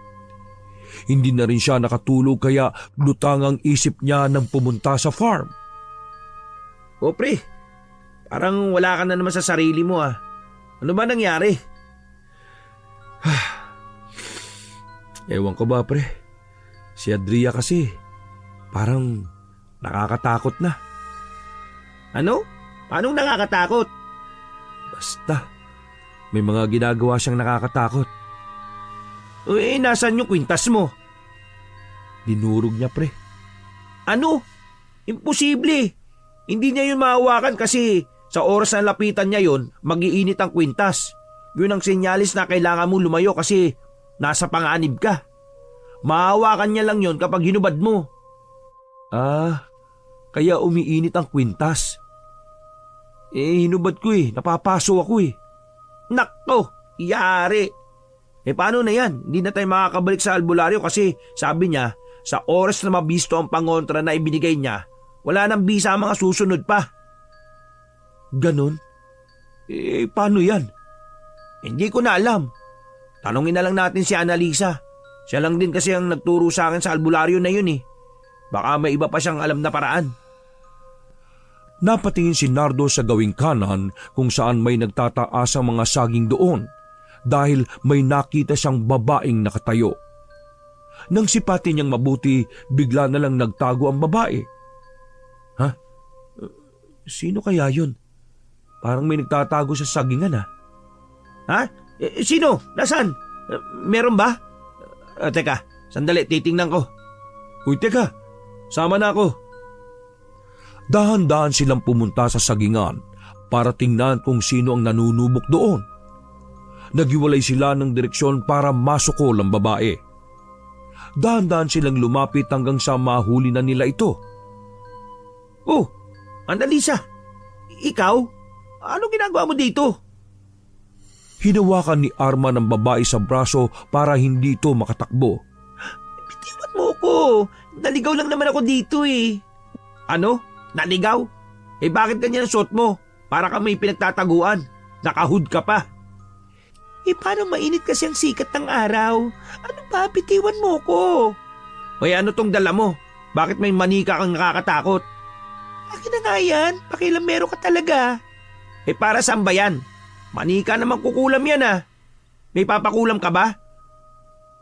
Hindi na rin siya nakatulog kaya lutang ang isip niya nang pumunta sa farm. O pre, parang wala ka na naman sa sarili mo ah. Ano ba nangyari? Ewan ko ba pre, si Hadria kasi parang nakakatakot na. Ano? Paano nakakatakot? Basta, may mga ginagawa siyang nakakatakot. Nasaan yung kwintas mo? Dinurog niya pre. Ano? Imposible. Hindi niya yun mahawakan kasi sa oras na lapitan niya yun, mag-iinit ang kwintas. Yun ang senyalis na kailangan mo lumayo kasi nasa panganib ka. Mahawakan niya lang yun kapag hinubad mo. Kaya umiinit ang kwintas. Hinubad ko napapaso ako Nakto, iyari. Paano na yan? Hindi na tayo makakabalik sa albularyo kasi sabi niya, sa oras na mabisto ang pangontra na ibinigay niya, wala nang bisa ang mga susunod pa. Ganon? Paano yan? Hindi ko na alam. Tanungin na lang natin si Annalisa. Siya lang din kasi ang nagturo sa akin sa albularyo na yun Baka may iba pa siyang alam na paraan. Napatingin si Nardo sa gawing kanan kung saan may nagtataas ang mga saging doon dahil may nakita siyang babaeng nakatayo. Nang sipatin niyang mabuti, bigla na lang nagtago ang babae. Ha? Sino kaya yun? Parang may nagtatago sa sagingan Ha? Sino? Nasaan? Meron ba? Teka, sandali, titingnan ko. Uy, teka, sama na ako. Dahan-dahan silang pumunta sa sagingan para tingnan kung sino ang nanunubok doon. Naghiwalay sila ng direksyon para masukol ang babae. Dahan-dahan silang lumapit hanggang sa mahuli na nila ito. Oh, Annalisa, ikaw? Ano ginagawa mo dito? Hinawakan ni Arman ang babae sa braso para hindi ito makatakbo. Bitiwan mo ko. Naligaw lang naman ako dito Ano? Naligaw? Bakit ganyan ang suot mo? Para ka may pinagtataguan. Nakahood ka pa. Paano mainit kasi ang sikat ng araw? Ano pa? Bitiwan mo ko. Ano tong dala mo? Bakit may manika kang nakakatakot? Akin na nga yan. Pakilamero ka talaga. Para saan ba yan? Manika naman kukulam yan May papakulam ka ba?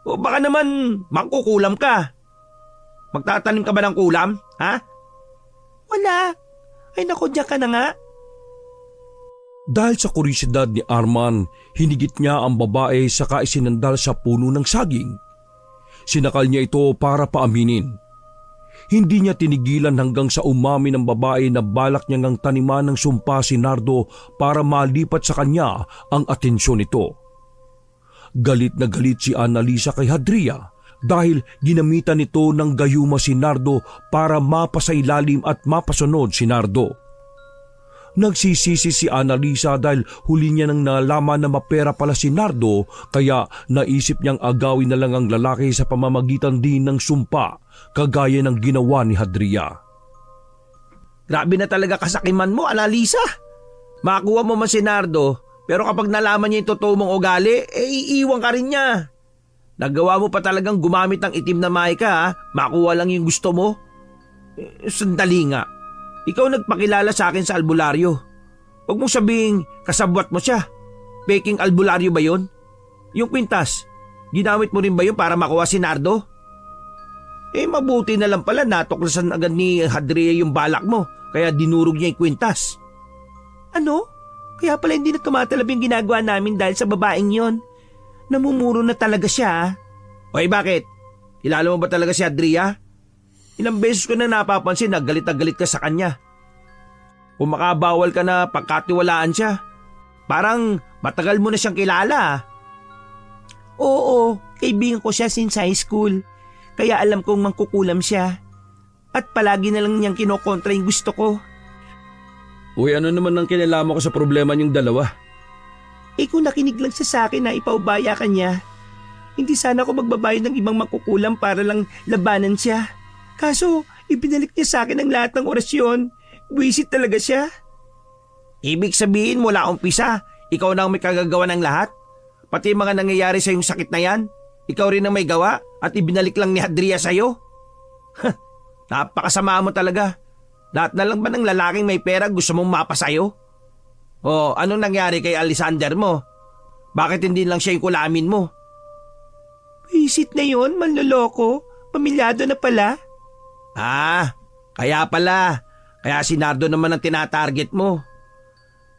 O baka naman mangkukulam ka. Magtatanim ka ba ng kulam? Ha? Wala. Ay naku, diyan ka na nga. Dahil sa kuryosidad ni Arman, hinigit niya ang babae saka isinandal sa puno ng saging. Sinakal niya ito para paaminin. Hindi niya tinigilan hanggang sa umami ng babae na balak niya ngang taniman ng sumpa si Nardo para malipat sa kanya ang atensyon nito. Galit na galit si Annalisa kay Hadria dahil ginamitan nito ng gayuma si Nardo para mapasailalim at mapasunod si Nardo. Nagsisisi si Annalisa dahil huli niya nang nalaman na mapera pala si Nardo, kaya naisip niyang agawin na lang ang lalaki sa pamamagitan din ng sumpa kagaya ng ginawa ni Hadria. Grabe na talaga kasakiman mo, Annalisa. Makuha mo man si Nardo, pero kapag nalaman niya yung totoo mong ugali, iiwan ka rin niya. Nagawa mo pa talagang gumamit ng itim na mahika, ha? Makuha lang yung gusto mo. Sandali nga. Ikaw nagpakilala sa akin sa albularyo. Huwag mong sabihing kasabwat mo siya. Peking albularyo ba yun? Yung kwintas, ginamit mo rin ba yun para makuha si Nardo? Mabuti na lang pala natuklasan agad ni Hadria yung balak mo, kaya dinurog niya yung kwintas. Ano? Kaya pala hindi na tumatalab yung ginagawa namin dahil sa babaeng yon. Namumuro na talaga siya. Oy, bakit? Kilala mo ba talaga si Hadria? Ilang beses ko na napapansin na galit ka sa kanya. Kung makabawal ka na pagkatiwalaan siya, parang matagal mo na siyang kilala. Oo, kaibigan ko siya since high school. Kaya alam kong mangkukulam siya. At palagi na lang niyang kinokontra yung gusto ko. Uy, ano naman ang kinalaman ko sa problema niyong dalawa? Kung nakinig lang siya sa akin na ipaubaya ka niya, hindi sana ako magbabayad ng ibang mangkukulam para lang labanan siya. Kaso, ibinalik niya sa akin ang lahat ng orasyon. Buwisit talaga siya. Ibig sabihin mula umpisa, ikaw na ang may kagagawa ng lahat? Pati mga nangyayari sa yung sakit na yan, ikaw rin ang may gawa at ibinalik lang ni Hadria sa'yo? Napakasama mo talaga. Lahat na lang ba ng lalaking may pera gusto mong mapa sa'yo? O anong nangyari kay Alexander mo? Bakit hindi lang siya yung kulamin mo? Buwisit na yon, manloloko. Pamilyado na pala. Kaya pala. Kaya si Nardo naman ang tinatarget mo.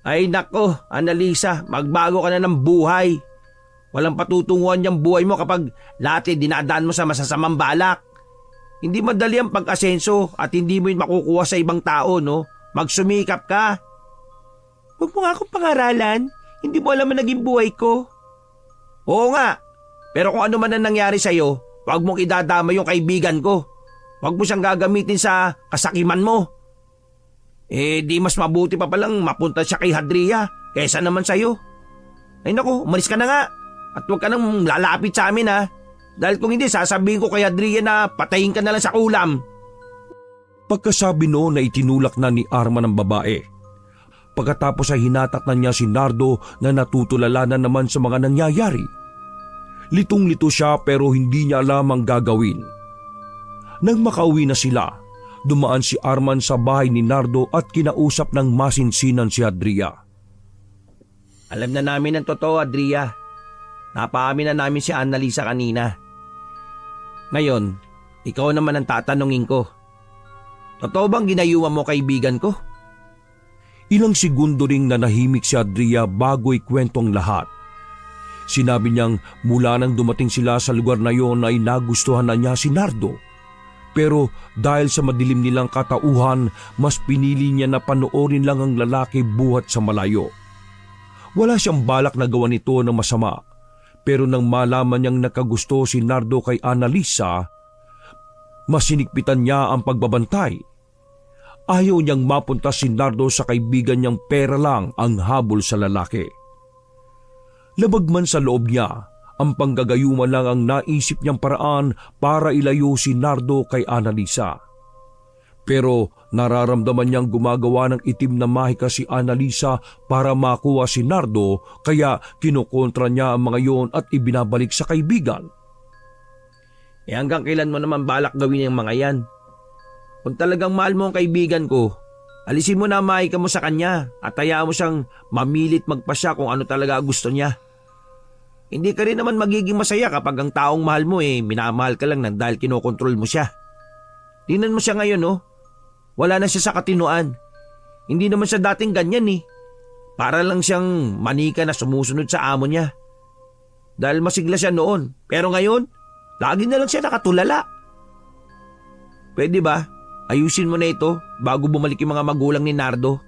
Ay nako, Annalisa, magbago ka na ng buhay. Walang patutunguhan yung buhay mo kapag lahat dinadaan mo sa masasamang balak. Hindi madali ang pag-asenso at hindi mo yun makukuha sa ibang tao, no? Magsumikap ka. Huwag mo nga akong pangaralan. Hindi mo alam ang naging buhay ko. Oo nga, pero kung ano man ang nangyari sa'yo, huwag mong idadama yung kaibigan ko. Huwag mo siyang gagamitin sa kasakiman mo. Di mas mabuti pa palang mapunta siya kay Hadria kaysa naman sa'yo. Ay naku, umalis ka na nga. At huwag ka nang lalapit sa amin, ha. Dahil kung hindi, sasabihin ko kay Hadria na patayin ka na lang sa kulam. Pagkasabi noon na itinulak na ni Arman ang babae. Pagkatapos ay hinatak na niya si Nardo na natutulala na naman sa mga nangyayari. Litong-lito siya pero hindi niya alam ang gagawin. Nang makauwi na sila, dumaan si Arman sa bahay ni Nardo at kinausap ng masinsinan si Hadria. Alam na namin ang totoo, Hadria. Napaamin na namin si Annalisa kanina. Ngayon, ikaw naman ang tatanungin ko. Totoo bang ginayuan mo kaibigan ko? Ilang segundo ring nanahimik si Hadria bago ikwento ang lahat. Sinabi niyang mula nang dumating sila sa lugar na yon ay nagustuhan na niya si Nardo. Pero dahil sa madilim nilang katauhan, mas pinili niya na panoorin lang ang lalaki buhat sa malayo. Wala siyang balak na gawa nito ng masama. Pero nang malaman niyang nakagusto si Nardo kay Annalisa, mas sinigpitan niya ang pagbabantay. Ayaw niyang mapunta si Nardo sa kaibigan niyang pera lang ang habol sa lalaki. Labag man sa loob niya, ang panggagayuma lang ang naisip niyang paraan para ilayo si Nardo kay Annalisa. Pero nararamdaman niyang gumagawa ng itim na mahika si Annalisa para makuha si Nardo, kaya kinukontra niya ang mga yon at ibinabalik sa kaibigan. Hanggang kailan mo naman balak gawin yung mga yan? Kung talagang mahal mo ang kaibigan ko, alisin mo na ang mahika mo sa kanya at hayaan mo siyang mamilit magpasya kung ano talaga gusto niya. Hindi ka rin naman magiging masaya kapag ang taong mahal mo minamahal ka lang dahil kinokontrol mo siya. Tingnan mo siya ngayon, no? Wala na siya sa katinuan. Hindi naman siya dating ganyan, Para lang siyang manika na sumusunod sa amo niya. Dahil masigla siya noon, pero ngayon, lagi na lang siya nakatulala. Pwede ba? Ayusin mo na ito bago bumalik yung mga magulang ni Nardo.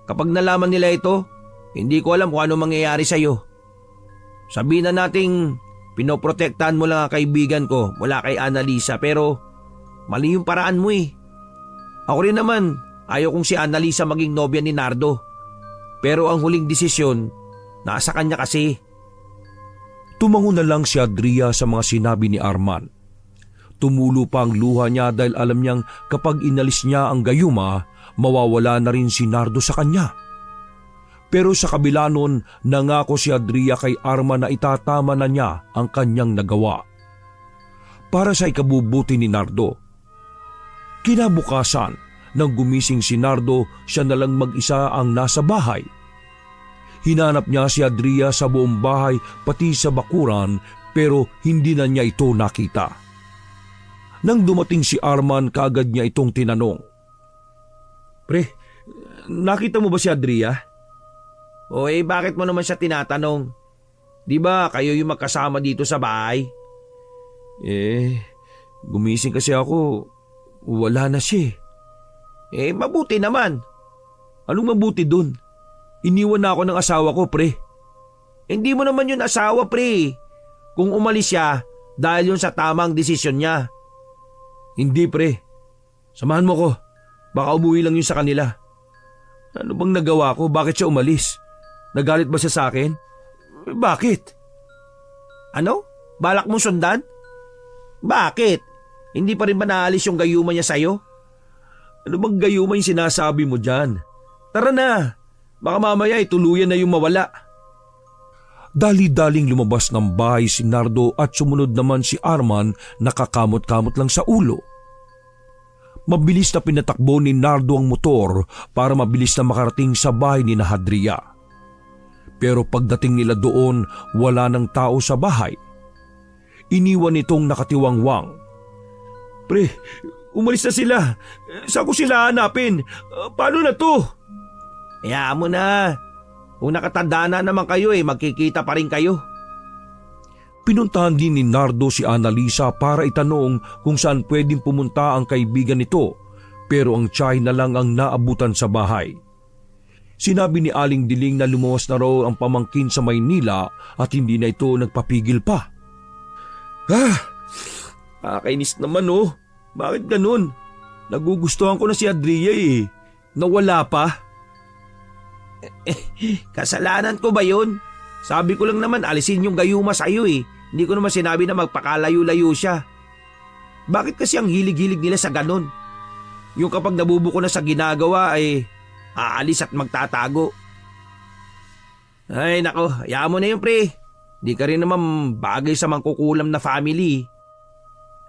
Kapag nalaman nila ito, hindi ko alam kung ano mangyayari sa'yo. Sabihin na nating pinoprotektahan mo lang ang kaibigan ko mula kay Annalisa pero mali yung paraan mo eh. Ako rin naman, ayaw kong si Annalisa maging nobya ni Nardo. Pero ang huling desisyon, nasa kanya kasi. Tumango na lang si Adria sa mga sinabi ni Arman. Tumulo pa ang luha niya dahil alam niyang kapag inalis niya ang gayuma, mawawala na rin si Nardo sa kanya. Pero sa kabila nun, nangako si Adria kay Arman na itatama na niya ang kanyang nagawa. Para sa ikabubuti ni Nardo. Kinabukasan, nang gumising si Nardo, siya na lang mag-isa ang nasa bahay. Hinanap niya si Adria sa buong bahay pati sa bakuran pero hindi na niya ito nakita. Nang dumating si Arman, kaagad niya itong tinanong. Pre, nakita mo ba si Adria? O bakit mo naman siya tinatanong? Di ba kayo yung magkasama dito sa bahay? Gumising kasi ako, wala na siya. Mabuti naman. Anong mabuti dun? Iniwan na ako ng asawa ko, pre. Hindi mo naman yun asawa, pre. Kung umalis siya, dahil yun sa tamang desisyon niya. Hindi, pre. Samahan mo ko. Baka umuwi lang yun sa kanila. Ano bang nagawa ko? Bakit siya umalis? Nagalit ba siya sa akin? Bakit? Ano? Balak mong sundan? Bakit? Hindi pa rin ba naalis yung gayuma niya sa'yo? Ano bang gayuma yung sinasabi mo dyan? Tara na! Baka mamaya tuluyan na yung mawala. Dali-daling lumabas ng bahay si Nardo at sumunod naman si Arman nakakamot-kamot lang sa ulo. Mabilis na pinatakbo ni Nardo ang motor para mabilis na makarating sa bahay ni Hadria. Pero pagdating nila doon, wala ng tao sa bahay. Iniwan itong nakatiwangwang. Pre, umalis na sila. Saan ko sila hanapin? Paano na to? Hayaan mo na. Kung nakatanda na naman kayo magkikita pa rin kayo. Pinuntahan din ni Nardo si Annalisa para itanong kung saan pwedeng pumunta ang kaibigan nito, pero ang tiyahin na lang ang naabutan sa bahay. Sinabi ni Aling Diling na lumuwas na raw ang pamangkin sa Maynila at hindi na ito nagpapigil pa. Nakakainis naman oh. Bakit ganun? Nagugustuhan ko na si Adria Nawala pa. Kasalanan ko ba yun? Sabi ko lang naman alisin yung gayuma sa'yo Hindi ko naman sinabi na magpakalayo-layo siya. Bakit kasi ang hilig-hilig nila sa ganun? Yung kapag nabubuko na sa ginagawa aalis at magtatago. Ay nako, hayaan mo na yun pre. Di ka rin naman bagay sa mangkukulam na family.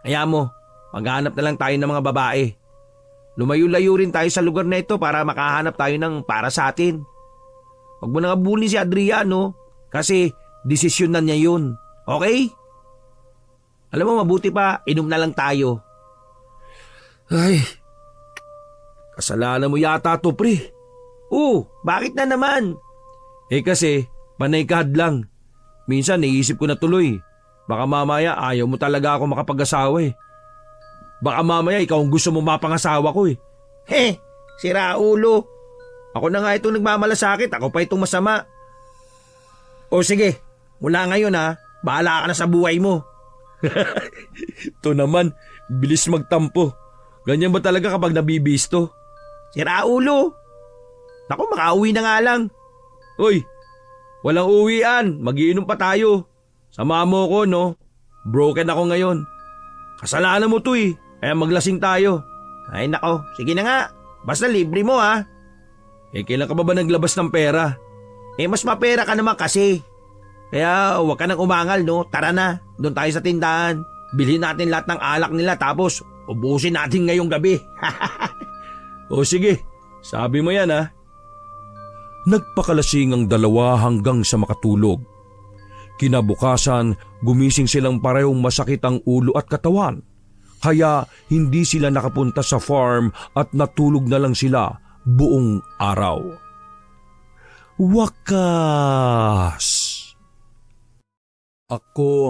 Hayaan mo, maghanap na lang tayo ng mga babae. Lumayo-layo rin tayo sa lugar na ito para makahanap tayo ng para sa atin. Huwag mo nang abulin si Adriano kasi desisyon na niya yun. Okay? Alam mo mabuti pa, inom na lang tayo. Ay, kasalanan mo yata to pre. Bakit na naman? Kasi panay kahad lang. Minsan naisip ko na tuloy. Baka mamaya ayaw mo talaga ako makapag-asawa Baka mamaya ikaw ang gusto mo mapangasawa ko Sira ulo. Ako na nga itong nagmamalasakit, ako pa itong masama. O sige, mula ngayon bahala ka na sa buhay mo. Ito naman, bilis magtampo. Ganyan ba talaga kapag nabibisto? Sira ulo. Naku, makauwi na nga lang. Uy, walang uwian, magiinom pa tayo. Sama mo ko no, broken ako ngayon. Kasalanan mo to kaya maglasing tayo. Ay nako, sige na nga. Basta libre mo Kailan ka ba naglabas ng pera? Mas mapera ka naman kasi. Kaya huwag ka nang umangal no, tara na, doon tayo sa tindahan. Bilhin natin lahat ng alak nila tapos ubusin natin ngayong gabi. O sige, sabi mo yan Nagpakalasing ang dalawa hanggang sa makatulog. Kinabukasan, gumising silang parehong masakit ang ulo at katawan. Kaya hindi sila nakapunta sa farm at natulog na lang sila buong araw. Wakas! Ako